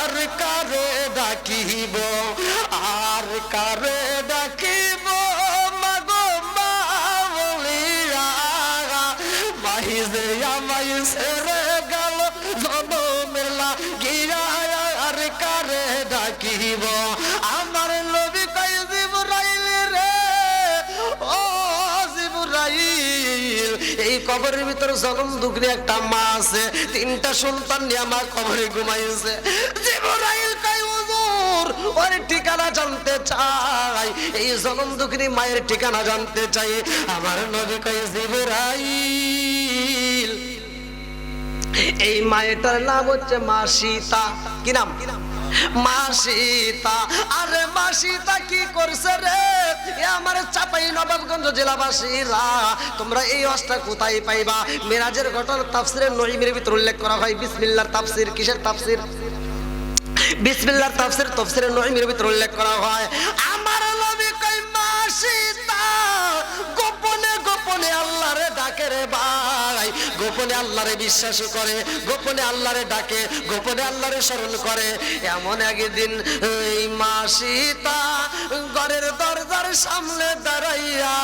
আর কারে ডাকিব, আর কারে ডাকিব মাগো মা বলিয়া, মাই যে আমায় ছেড়ে গেল জনমের লাগিয়া, আর কারে ডাকিব। আমার নবী কয় জিবরাইল রে, ও জিবরাইল এই কবরের ভিতর জনম দুঃখী একটা মা আছে, তিনটা সন্তান নিয়ে মা কবরে ঘুমাইছে। জিবরাইল কয় হুজুর ওর ঠিকানা জানতে চাই, এই জনম দুঃখী মায়ের ঠিকানা জানতে চাই। আমার নবী কয় জিবরাইল এই মায়েরটার নাম হচ্ছে মা সীতা। কি নাম? মা সীতা। আরে মা সীতা কি করছে রে? আমার চাপাই নবাবগঞ্জ জেলাবাসীরা তোমরা এই অবস্থা কোথায় পাইবা? মিরাজের ঘটনা তাফসিরে নঈমের ভিতর উল্লেখ করা হয়। বিসমিল্লাহর তাফসির। কিসের তাফসির? বিসমিল্লাহর তাফসির। তাফসিরে নঈমের ভিতর উল্লেখ করা হয়। আমার নবী কয় মা সীতা গোপনে গোপনে আল্লাহরে ডাকে রে ভাই, গোপনে আল্লাহরে বিশ্বাস করে, গোপনে আল্লাহরে ডাকে, গোপনে আল্লাহরে স্মরণ করে। এমন একদিন এই মা সীতা ঘরের দরজার সামনে দাঁড়াইয়া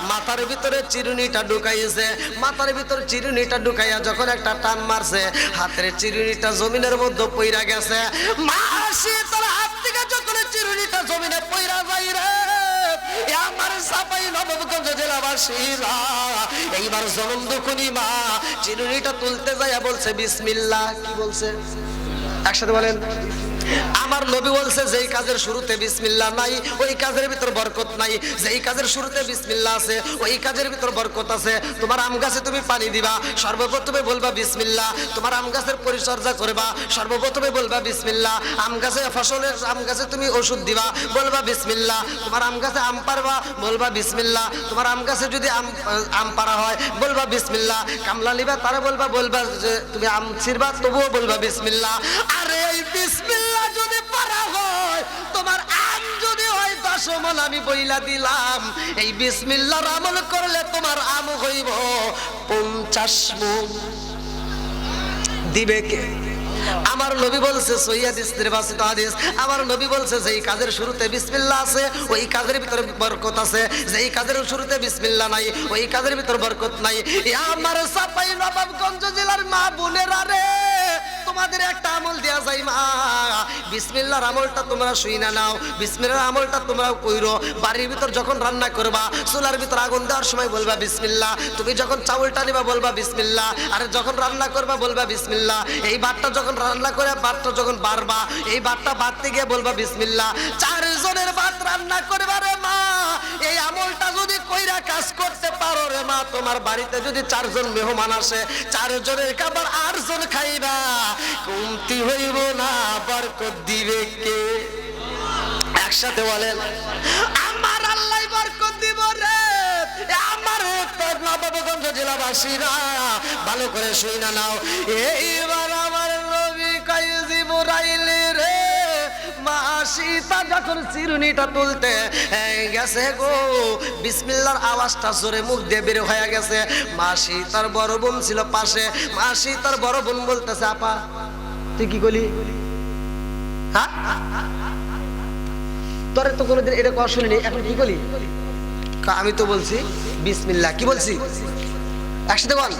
মাথার ভিতরে চিরুনিটা ঢুকাইছে। মাথার ভিতর চিরুনিটা ঢুকাইয়া যখন একটা টান মারছে, হাতের চিরুনিটা জমিনের মধ্যে পইরা গেছে। মা সীতার হাত থেকে যখন চিরুনিটা জমিনে পইরা যায় রে, আমার চাপাই নবাবগঞ্জ জেলাবাসীরা এইবার জনম দুখুনি মা চিরুনিটা তুলতে যায় বলছে বিসমিল্লাহ। কি বলছে? একসাথে বলেন আমার নবী বলছে যেই কাজের শুরুতে বিসমিল্লাহ নাই ওই কাজের ভিতর বরকত নাই, যেই কাজের শুরুতে বিসমিল্লাহ আছে ওই কাজের ভিতর বরকত আছে। তোমার আম গাছে তুমি পানি দিবা, সর্বপ্রথমে বলবা বিসমিল্লাহ। তোমার আম গাছের পরিচর্যা করবা, সর্বপ্রথমে বলবা বিসমিল্লাহ। আম গাছে ফসলের আম গাছে তুমি ওষুধ দিবা, বলবা বিসমিল্লাহ। তোমার আম গাছে আম পারবা, বলবা বিসমিল্লাহ। তোমার আম গাছে যদি আম পারা হয় বলবা বিসমিল্লাহ। কামলা লিবা তারা বলবা যে তুমি আম ছিড়বা, তবুও বলবা বিসমিল্লাহ। আরে এই বিসমিল্লাহ যদি পারা হয়, তোমার আম যদি হয় 10 মণ, আমি বইলা দিলাম এই বিসমিল্লাহর আমল করলে তোমার আম হইব 50 মণ। দিবে কে? আমার নবী বলছে, সহিহ হাদিস নির্বাচিত হাদিস, আমার নবী বলছে যেই কাজের শুরুতে বিসমিল্লাহ আছে ওই কাজের ভিতরে বরকত আছে, যেই কাজের শুরুতে বিসমিল্লাহ নাই ওই কাজের ভিতরে বরকত নাই। আমার চাপাই নবাবগঞ্জ জেলার মা বোনেরা রে, তোমাদের একটা আমল দেয়া যায় মা, বিসমিল্লাহর আমলটা তোমরা শুইনা নাও। বিসমিল্লাহর আমলটা তোমরাও কইরো। বাড়ির ভিতর যখন রান্না করবা, চুলার ভিতর আগুন দেওয়ার সময় বলবা বিসমিল্লাহ। তুমি যখন চাউলটা নিবা বলবা বিসমিল্লাহ। আর যখন রান্না করবা বলবা বিসমিল্লাহ। এই ভাতটা যখন রান্না করে ভাতটা যখন বাড়বা, এই ভাতটা বাড়তে গিয়ে বলবা বিসমিল্লাহ। 4 জনের ভাত রান্না করবা রে মা, এই আমলটা যদি কইরা কাজ করতে পারো রে মা, তোমার বাড়িতে যদি 4 জন মেহমান আসে, 4 জনের খাবার 8 জন খাইবা, কমতি হইব না, বরকত দিবে কে? একসাথে বলেন, আমার আল্লাহ বরকত দিব রে। আমার নবাবগঞ্জ জেলাবাসীরা ভালো করে শুইনা নাও। এইবার আমার নবী কয় জিবরাইল রে, মা সীতা যখন চিরুনিটা তুলতে গেছে গো, বিসমিল্লাহর আওয়াজটা জোরে মুখ দিয়ে বের হয়ে গেছে। মা সীতার বড় বোন ছিল পাশে, মা সীতার বড় বোন বলতেছে, আপা তুই কি করলি? হ্যাঁ, তোরে তো কোনোদিন এটা কথা শুনিনি, এখন কি করলি? আমি তো বলছি বিসমিল্লাহ। কি বলছি? একসাথে বল।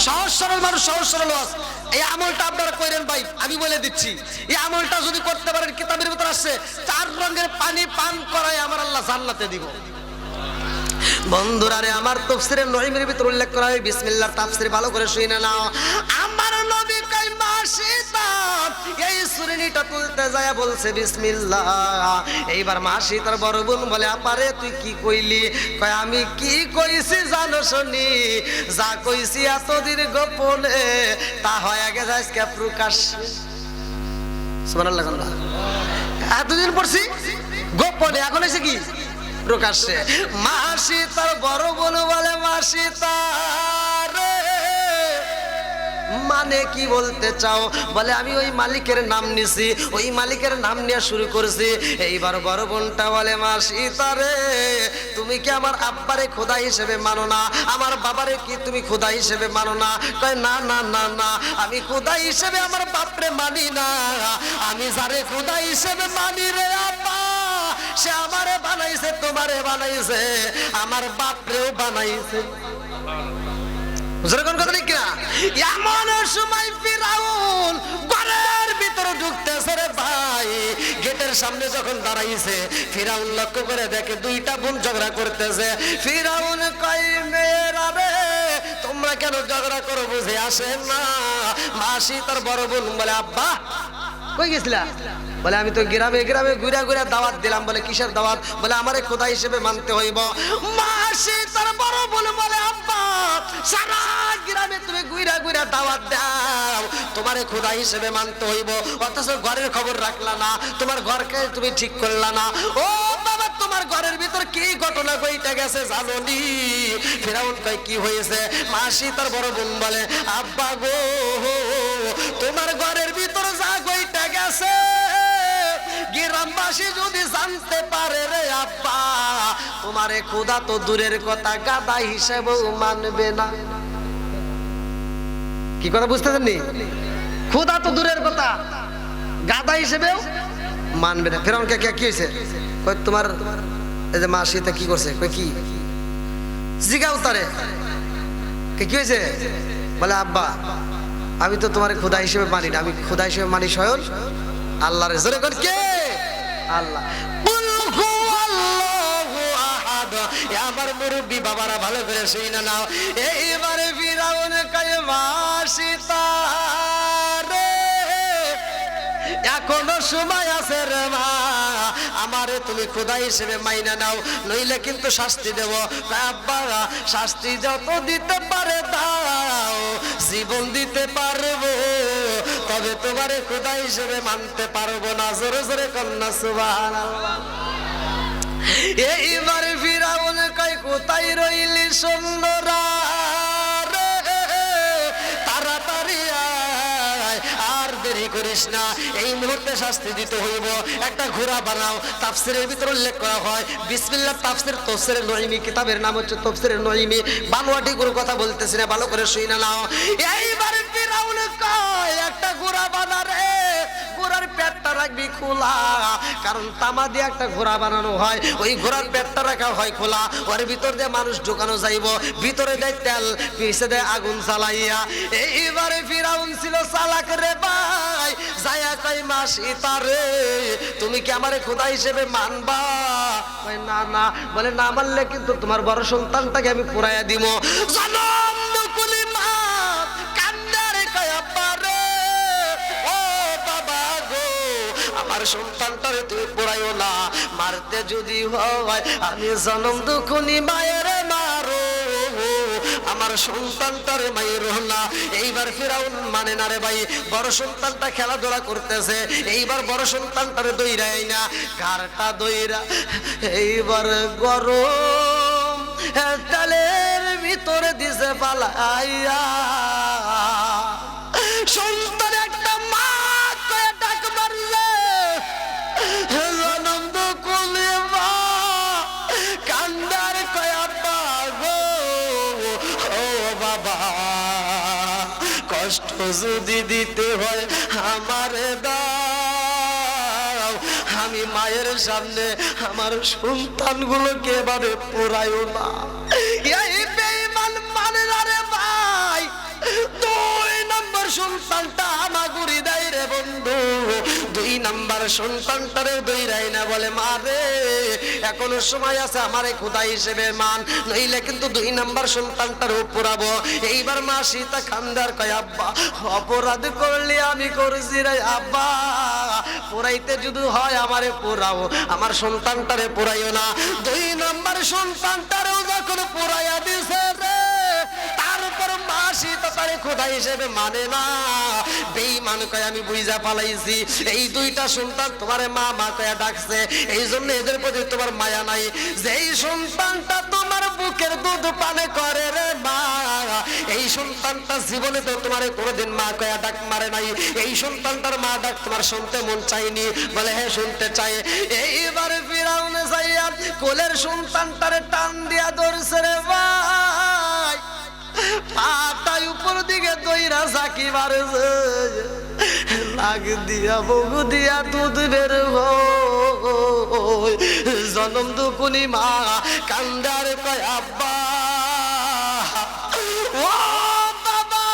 সহজ সরল মানুষ, সহজ সরল ওয়াজ। এই আমলটা আপনারা করেন ভাই, আমি বলে দিচ্ছি। এই আমলটা যদি করতে পারেন, কিতাবের ভিতর আসছে 4 রঙের পানি পান করায় আমার আল্লাহ জান্নাতে দিব। বন্ধুরা রে, আমার তাফসীরে নঈমের ভিতর উল্লেখ করা হয় বিসমিল্লাহর তাফসীর ভালো করে শুনে নাও। আমার নবী কয় মা সীতা এই সুরিনিটা তুলতে যায় বলছে বিসমিল্লাহ। এইবার মা সীতার বড় বোন বলে, আপারে তুই কি কইলি? কয় আমি কি কইছি জানো শুনি, যা কইছি এতদিন গোপনে তা হয়ে গেছে আজকে প্রকাশ। সুবহানাল্লাহ। এতদিন পড়ছি গোপনে, এখন এসে কি প্রকাশ্যে। মা সীতার বড় বোন বলে, মা সীতা রে, মানে কি বলতে চাও? বলে আমি ওই মালিকের নাম নিছি, ওই মালিকের নাম নিয়ে শুরু করেছি। এইবার বড় বোনটা বলে, মা সীতা রে, তুমি কি আমার আব্বারে খোদা হিসেবে মানো না? আমার বাবারে কি তুমি খোদা হিসেবে মানো না? কয় না না না না, আমি খোদা হিসেবে আমার বাপরে মানি না, আমি যারে খোদা হিসেবে মানি রে আব্বা, সে আমারে বানাইছে, তোমারে বানাইছে, আমার বাপরেও বানাইছে। যেরকম কথা ঠিক না? এমন সময় ফিরাউন ঘরের ভিতরে ঢুকতেছে রে ভাই, গেটের সামনে যখন দাঁড়াইছে, ফিরাউন লক্ষ্য করে দেখে 2টা বোন ঝগড়া করতেছে। ফিরাউন কয়, মেয়েরা রে, তোমরা কেন ঝগড়া করো বুঝে আসে না? মা সীতার বড় বোন বলে, আব্বা কই গেছিলা? বলে আমি তো গ্রামে গ্রামে ঘুরা ঘুরা দাওয়াত দিলাম। বলে কিসের দাওয়াত? বলে আমারে খোদা হিসেবে মানতে হইব। মা সীতার বড় বোন বলে, আব্বা সারা গ্রামে তুমি ঘুরা ঘুরা দাওয়াত দাও, তোমারে খোদা হিসেবে মানতে হইব, অথচ ঘরের খবর রাখলা না, তোমার ঘরকে তুমি ঠিক করলা না। ও বাবা, তোমার ঘরের ভিতর কি ঘটনা ঘটে গেছে জানোনি? ফিরাউন কয় কি হয়েছে? মা সীতার বড় বোন বলে, আব্বা গো, তোমার ঘরের ভিতর যা ঘটে গেছে গ্রামবাসী যদি জানতে পারে রে আব্বা, তোমারে খোদা তো দূরের কথা, গাদা হিসেবেও মানবে না। কি কথা বুঝতেছেন নি? খোদা তো দূরের কথা, গাদা হিসেবেও মানবে না। ফেরাউন কে কি হয়েছে? কই তোমার এই যে মা সীতা কি করছে? কই কি জিগাও তারে, কি হয়েছে? বলে আব্বা আমি তো তোমার খোদা হিসেবে মানি না, আমি খোদা হিসেবে মানি স্বয়ং আল্লাহর। জোরে কোন কে? আল্লাহ। আমার মুরব্বী বাবারা ভালো করে শুনে নাও। এইবারে ফিরাউন কয়, মা সীতা রে, এখনো সময় আছে রে মা, আমারে তুমি খোদা হিসেবে মাইনা নাও, নইলে কিন্তু শাস্তি দেব। আব্বা শাস্তি যত দিতে পারে দাও, জীবন দিতে পারবো, তবে তোমারে খোদা হিসেবে মানতে পারবো না। জোরে জোরে কন্যা সুবহানাল্লাহ। এইবার ফিরাউন কয় কোথায় রইলি সুন্দরা রে, তাড়াতাড়ি আয়, আর দেরি করিস না, এই মুহূর্তে শাস্তি দিতে হইব। একটা ঘোড়া বানাও। তাফসিরের ভিতরে উল্লেখ করা হয়, বিসমিল্লাহ তাফসির তফসিরে নঈমি, কিতাবের নাম হচ্ছে তফসিরে নঈমি। বানোয়াটি কোনো কথা বলতেছি না, ভালো করে শুনে নাও। এইবার ফিরাউন কয় একটা ঘোড়া বানা রে, ঘোড়ার পেটটা রাখবি খোলা, কারণ তামা দিয়ে একটা ঘোড়া বানানো হয়, ওই ঘোড়ার পেটটা রাখা হয় খোলা, ওর ভিতর দিয়ে মানুষ ঢুকানো যাইব, ভিতরে দেয় তেল, পিছে দেয় আগুন জ্বালাইয়া। এইবারে ফিরাউন ছিল চালাক রে ভাই, যায়া কই মাসি তারে তুমি কি আমারে খোদা হিসেবে মানবা? কয় না না। বলে না মানলে কিন্তু তোমার বড় সন্তানটাকে আমি পুরাইয়া দিব। জনম দুকুলি মা কান্দারে কয় আব্বা রে, ও বাবা গো, আমার সন্তানটারে তুমি পুরাইও না, মারতে যদি হয় আমি জনম দুকুনি মায়ের মারো, আমার সন্তানটারে মাইরো না। এইবার ফিরাউন মানে না রে ভাই, বড় সন্তানটা খেলাধুলা করতেছে, এইবার বড় সন্তানটারে দইরাই না, ঘাড়টা দইরা এইবার গরম তেলের ভিতরে দিছে পালাইয়া। সন্তান একটা মা কয়ে ডাক মারলে, জনম দুকুলি মা কান্দার কয় আব্বা গো, ও বাবা কষ্ট যদি দিতে হয় আমারে দাও, আমি মায়ের সামনে আমার সন্তানগুলোকে এভাবে পোড়াইও না। এই বেঈমান মানে না রে ভাই, 2 নম্বর সন্তানটা আমাগুরি দেয় রে বন্ধু, 2 নম্বর সন্তানটারে দইরাই না, বলে মা রে এখনো সময় আছে, আমারে খোদা হিসেবে মান, নইলে কিন্তু 2 নম্বর সন্তানটারও পোড়াবো। এইবার মা সীতা কান্দার কয় আব্বা অপরাধ করলে আমি করছি রে আব্বা, পোড়াইতে যদি হয় আমারে পোড়াও, আমার সন্তানটারে পোড়াইও না। 2 নম্বর সন্তানটারেও যখন পোড়াইয়া দিছে রে, তারপর মা সীতা তারে খোদা হিসেবে মানে না। বেঈমান কয় আমি বুঝা পালাইছি, এই 2টা সন্তান তোমারে মা মা কয়া ডাকছে, এই জন্য এদের প্রতি তোমার মায়া নাই। যেই সন্তানটা তোমার বুকের দুধ পানে করে রে মা, এই সন্তানটা জীবনে তো তোমার কোনোদিন মা কয়া ডাক মারে নাই, এই সন্তানটার মা ডাক তোমার শুনতে মন চাইনি? বলে হ্যাঁ শুনতে চাই। এইবারে ফিরাউন যাইয়া কোলের সন্তানটারে টান দিয়া ধরছে রে ভাই, পাটাই উপর দিকে দইরা সাকি মারছে, লাগ দিয়া বগু দিয়া দুধ বের হয়। জনম দুকুনি মা কান্দার কয় আব্বা ও বাবা,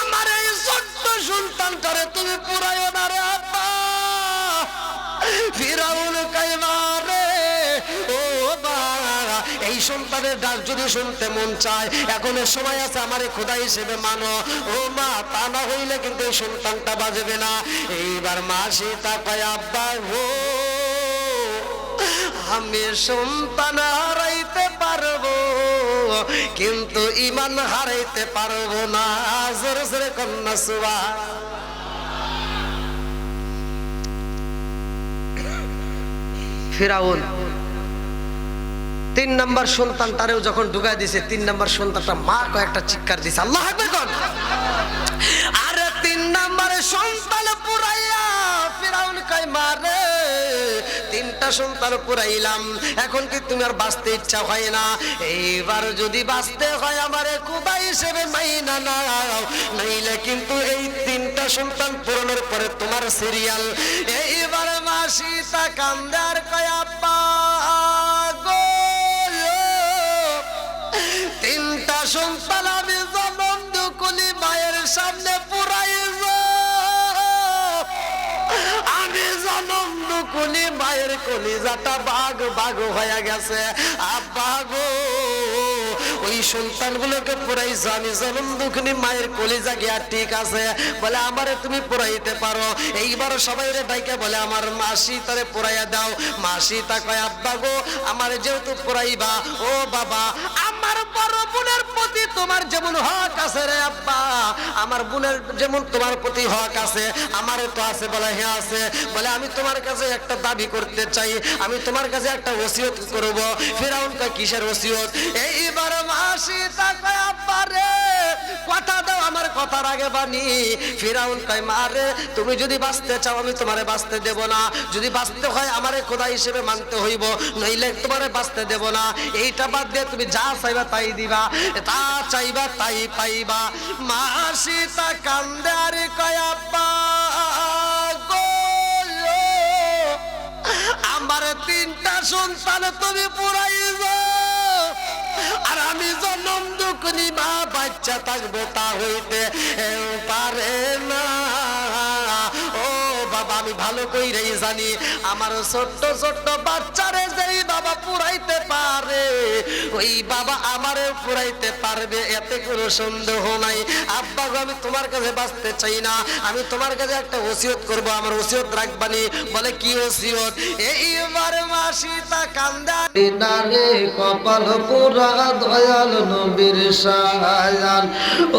আমার এই ছোট্ট সন্তানটারে তুমি পুরাইও না রে আব্বা। ফিরাউন কয় মারে ও বাবা, এই সন্তানের ডাক যদি শুনতে মন চায় এখনো সময় আছে, আমারে খোদা হিসেবে মানো। ও মা, তা না হইলে কিন্তু এই সন্তানটা বাজবে না। এইবার মা সীতা কয় আব্বা ও, আমি সন্তান হারাইতে পারবো কিন্তু ঈমান হারাইতে পারবো না। জোরে জোরে কন্যা সুবহানাল্লাহ। ফিরাউন 3 নম্বর সন্তানটারেও যখন ঢুকাই দিছে, 3 নম্বর সন্তানটা মা কয়েকটা চিৎকার দিছে, আল্লাহু আকবার কোন। আরে 3 নম্বরে সন্তান পুরাইয়া ফিরাউন কয় মারে 3টা সন্তান পুরাইলাম, এখন কি তুমি আর বাঁচতে ইচ্ছা হয় না? এইবার যদি বাঁচতে হয় আমারে খোদা হিসেবে মাইনা নাও, নইলে কিন্তু এই 3টা সন্তান পূরণের পরে তোমার সিরিয়াল। এইবার মা সীতা কান্দার কয় আব্বা গো, 3টা সন্তান আমি জনম দুকুলি মায়ের সামনে পুরাইব, আমি জনম দুকুলি মায়ের কলিজাটা বাগ বাগ হয়ে গেছে। আব্বা গো, ওই সন্তানগুলোকে পুরাইছো, আমি জনম দুঃখিনী মায়ের কলিজা গিয়া ঠিক আছে, বলে আমারে তুমি পুরাইতে পারো। এইবার সবাই রে ডাইকে বলে আমার মাসি তারে পুরাইয়া দাও। মাসি তা কয় আব্বা গো আমার যেহেতু পুরাইবা, ও বাবা আমার বড় বোনের প্রতি তোমার যেমন হক আছে রে আব্বা, আমার বোনের যেমন তোমার প্রতি হক আছে আমারও তো আছে। বলে হ্যাঁ আছে। বলে আমি তোমার কাছে একটা দাবি করতে চাই, আমি তোমার কাছে একটা ওসিয়ত করব। ফিরাউন কয় কিসের ওসিয়ত? এইবার মাসি তা কয় আব্বা রে কথা দাও, আমার কথার আগে বানি। ফিরাউন কয় মা রে তুমি যদি বাঁচতে চাও আমি তোমারে বাঁচতে দেব না, যদি বাঁচতে হয় আমারে খোদা হিসেবে মানতে হইব, নইলে তোমারে বাঁচতে দেব না। এইটা বাদ দিয়ে তুমি যা চাইবা তাই দিবা, তা চাইবা তাই পাইবা। মাসি তা কান্দে আর কয় আব্বা গো আমার তিনটা সন্তান তুমি পুরাইবা, আর আমি জন্ম দুঃখনি মা বাচ্চা থাকবো তা হইতে পারে না। ও বাবা আমি ভালো কইরাই জানি আমার ছোট্ট ছোট্ট বাচ্চারে যেই বাবা পুরাইতে পারে ওই বাবা আমারে পুরাইতে পারবে, এতে কোনো সন্দেহ নাই। আব্বা গো আমি তোমার কাছে বাঁচতে চাই না, আমি তোমার কাছে একটা ওসিয়ত করব, আমার ওসিয়ত রাখবানি। বলে কি ওসিয়ত? এইবার মাসি তা কান্দা নারে কপাল পুরা দয়াল নবীর শায়ান,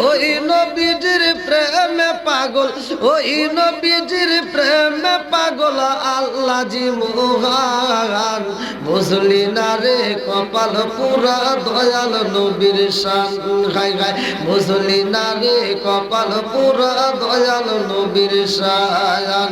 ওই নবীজির প্রেমে পাগল, ওই নবীজির প্রেমে পাগল আল্লাহ জি মহান। বুঝলি না রে কপাল পুরা দয়াল নবীর শান, গায় গায় বুঝলি না রে কপাল পুরা দয়াল নবীর শায়ান।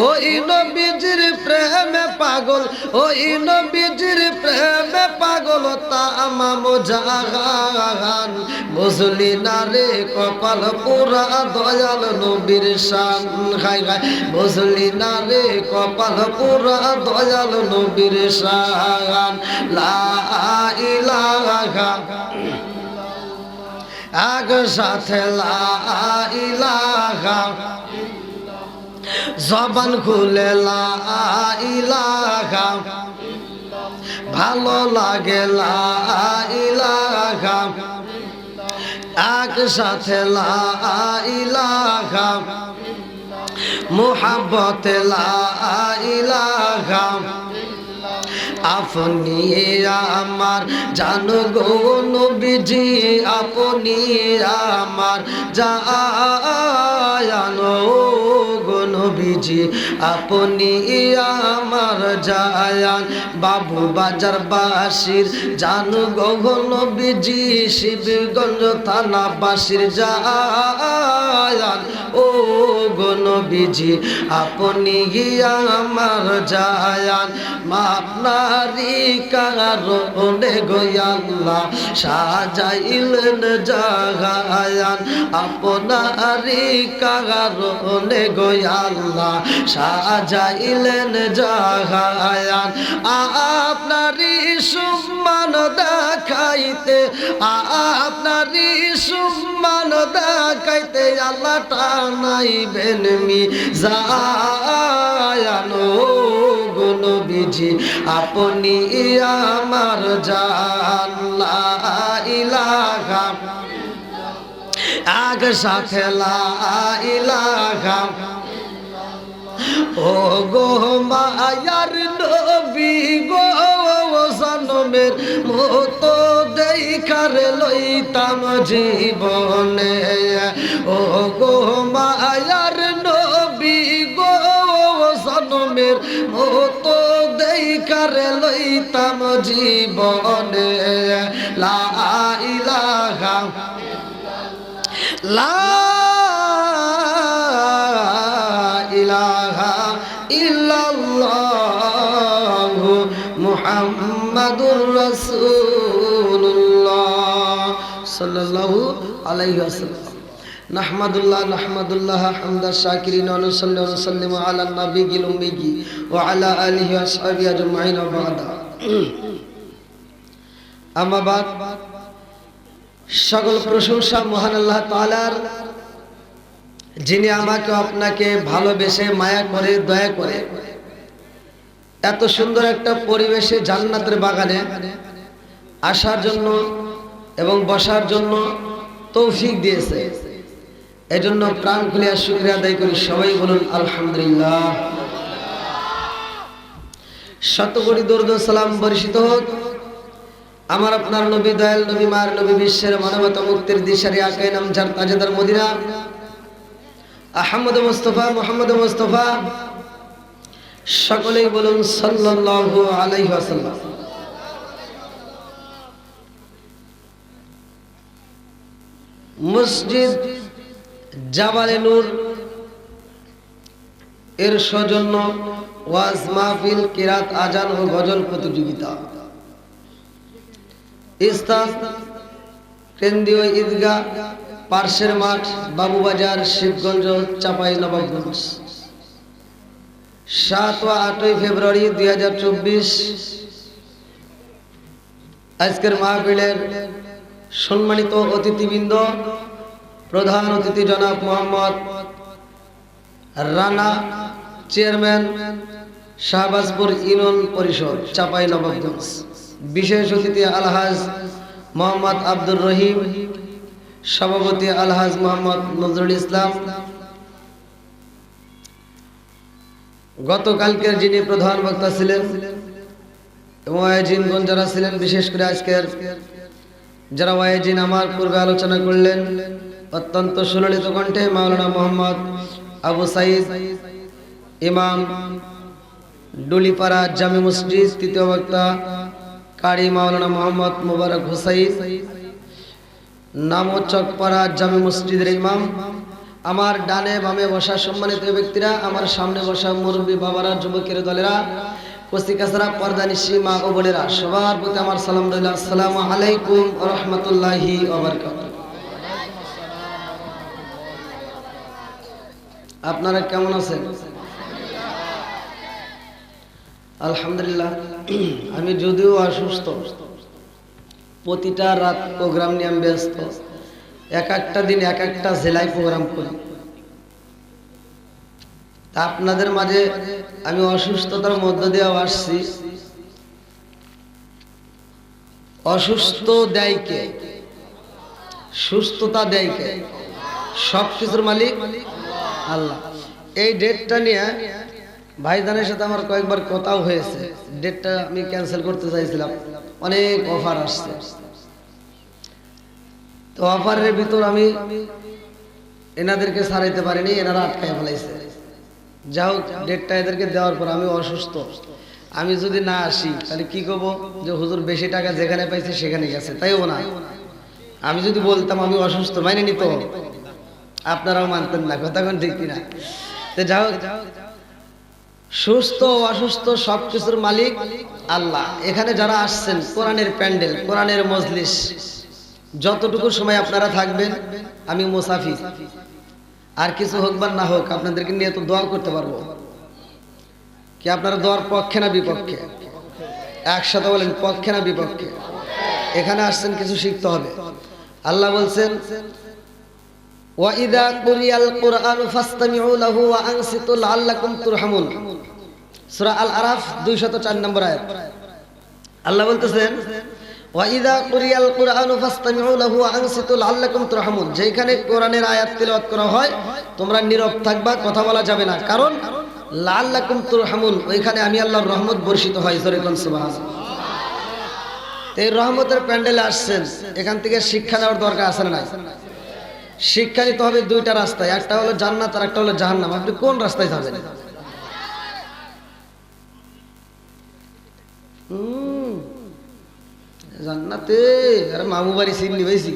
ওই নবীজির প্রেমে পাগল, ওই নবীজির প্রেমে পাগল তামাম জাহান। বুঝলি না রে কপাল পুরা দয়াল নবীর শান, গায় গায় বুঝলি না রে কপাল পুরা দয়াল নবীর শান। লা ইলাহা আগ সাথে লা ইলাহা, জবান খুলে লা ইলাহা, ভালো লাগে লা ইলাহা, একসাথে লা ইলাহা, মুহাব্বত লা ইলাহা। আপনি আমার জানো গো নবীজি, আপনি আমার জানো গো নবীজি, আপনি আমার জায়ান। বাবু বাজার বাসির জানো গো নবীজি, শিবগঞ্জ থানা বাসির জায়ান। ও গো নবীজি আপনি আমার জায়ান। আপনারি কারণে গো আল্লাহ সাজাইলেন জাগায়ান, আপনারি কারণে গো আল্লাহ সাজাইলেন জাগায়ান। আপনারি সম্মান দেখাইতে, আপনারি সম্মান দেখাইতে আল্লাহ টানাইবেন মিজান। গো নবীজি আপনি আমার জান, লা ইলাহা আগ সাথে লা ইলাহা। ও গো মায়ার নবী গো জনমের মতো দেখার লইতাম জীবনে। ও গো মায়ার নবী গো জনমের মতো দেখার লইতাম জীবনে। লা ইলাহা লা ইলাহা ইল্লাল্লাহু মুহাম্মাদুর রাসূলুল্লাহ সাল্লাল্লাহু আলাইহি ওয়াসাল্লাম। নাহমাদুল্লাহ হামদা শাকিরিন ওয়া নুসাল্লি ওয়া নুসাল্লিমু আলা নাবিয়িল উম্মি ওয়া আলা আলিহি ওয়া আসহাবিহি আজমাইন ওয়া বা'দা। আম্মা বাদ, সকল প্রশংসা মহান আল্লাহ তাআলার, যিনি আমাকে আপনাকে ভালোবেসে মায়া করে দয়া করে এত সুন্দর একটা পরিবেশে জান্নাতের বাগানে আসার জন্য এবং বসার জন্য তৌফিক দিয়েছে। এজন্য প্রাণ খুলে শুকরিয়া আদায় করি। সবাই বলুন আলহামদুলিল্লাহ। শতকোটি দরুদ ও সালাম বর্ষিত হোক আমার আপনার নবী, দয়াল নবী, মার নবী, বিশ্বের মানবতা মুক্তির দিশারি আকাই নামজার তাজেদার মদিনা আহমদ মুস্তাফা, মুহাম্মদ মুস্তাফা। সকলেই বলুন সাল্লাল্লাহু আলাইহি ওয়াসাল্লাম। মসজিদ জাবালে নূর এর সৌজন্য ওয়াজ মাহফিল, কিরাত, আজান ও গজল প্রতিযোগিতা, স্থান কেন্দ্রীয় ঈদগাহ, পার্শ্বের মাঠ, বাবুবাজার, শিবগঞ্জ, চাঁপাইনবাবগঞ্জ। 7 ও 8 ফেব্রুয়ারি 2024 আজকের মাহফিলের সম্মানিত অতিথিবৃন্দ, প্রধান অতিথি জনাব মোহাম্মদ রানা, চেয়ারম্যান, শাহবাজপুর ইউনিয়ন পরিষদ, চাঁপাইনবাবগঞ্জ। বিশেষ অতিথি আলহাজ মোহাম্মদ আব্দুর রহিম, সভাপতি আলহাজ মোহাম্মদ নজরুল ইসলাম। গতকালকের যিনি প্রধান বক্তা ছিলেন এবং ওয়াইজিনগণ যারা ছিলেন, বিশেষ করে আজকের যারা ওয়াইজিন আমার পূর্বে আলোচনা করলেন অত্যন্ত সুললিত কণ্ঠে, মাওলানা মোহাম্মদ আবু সাইদ, ইমাম, ডুলিপাড়া জামে মসজিদ। তৃতীয় বক্তা কারি মাওলানা মোহাম্মদ মুবারক হুসাইন, নামচকপাড়া জামে মসজিদের ইমাম। আমার ডানে বামে বসা সম্মানিত ব্যক্তিরা, আমার সামনে বসা মুরব্বী বাবারা, যুবকের দলেরা, কচি কাছরা, পর্দানিশী মা ও বোনেরা, সবার প্রতি আমার সালাম রইল। আসসালামু আলাইকুম ওয়া রাহমাতুল্লাহি ওয়া বারাকাতুহু। আপনারা কেমন আছেন? আলহামদুলিল্লাহ। আমি যদিও অসুস্থ, প্রতিটা রাত প্রোগ্রাম নিয়ে আমি ব্যস্ত, এক একটা দিন এক একটা জেলায় প্রোগ্রাম করি। তা আপনাদের মাঝে আমি অসুস্থতার মধ্য দিয়েও আসছি। অসুস্থ দেয় কে? সুস্থতা দেয় কে? সবকিছুর মালিক আল্লাহ। এই ডেটটা নিয়ে ভাইজানের সাথে আমার কয়েকবার কথাও হয়েছে। ডেটটা আমি ক্যান্সেল করতে চাইছিলাম, অনেক অফার আসছে। তো অফারের ভিতর আমি এনাদেরকে ছাড়াইতে পারিনি, এনারা আটকায় ফেলাইছে। যাও, ডেটটা এদেরকে দেওয়ার পর আমি অসুস্থ, আমি যদি না আসি তাহলে কি করবো? যে হুজুর বেশি টাকা যেখানে পাইছে সেখানে গেছে, তাইও না। আমি যদি বলতাম আমি অসুস্থ, মাইনে নিত, আপনারাও মানতেন না, কথা কোন ঠিক কিনা? তো যাও, সুস্থ অসুস্থ সবকিছুর মালিক আল্লাহ। এখানে যারা আসছেন, কোরআনের প্যান্ডেল, কোরআনের মজলিস, যতটুকু সময় আপনারা থাকবেন আমি মুসাফির। আর কিছু হোক বা না হোক, আপনাদেরকে নিয়ে তো দোয়া করতে পারবো। কি আপনারা দোয়ার পক্ষে না বিপক্ষে? একসাথে বলেন, পক্ষে না বিপক্ষে? এখানে আসছেন কিছু শিখতে হবে। আল্লাহ বলছেন, ওয়াইদা কুরিয়াল কুরআনু ফাসতামিউ লাহু ওয়া আনসিতু লাআল্লাকুম তুরহামুন। সূরা আল আরাফ 204 নম্বর আয়াত। আল্লাহ বলতেছেন, ওয়াইদা কুরিয়াল কুরআনু ফাসতামিউ লাহু ওয়া আনসিতু লাআল্লাকুম তুরহামুন। যেখানে কোরআনের আয়াত তিলাওয়াত করা হয় তোমরা নীরব থাকবা, কথা বলা যাবে না, কারণ লাআল্লাকুম তুরহামুন, ওইখানে আমি আল্লাহর রহমত বর্ষিত হয়। জোরে কোন সুবহানাল্লাহ। এই রহমতের প্যান্ডেলে আসছেন, এখান থেকে শিক্ষা নেওয়ার দরকার আছে না? শিক্ষা নিতে হবে দুইটা রাস্তায়, একটা হলো জান্নাত আর একটা হলো জাহান্নাম। আপনি কোন রাস্তায় যাবেন? জান্নাতে? আরে মামু বাড়ি সিন্নি বেশি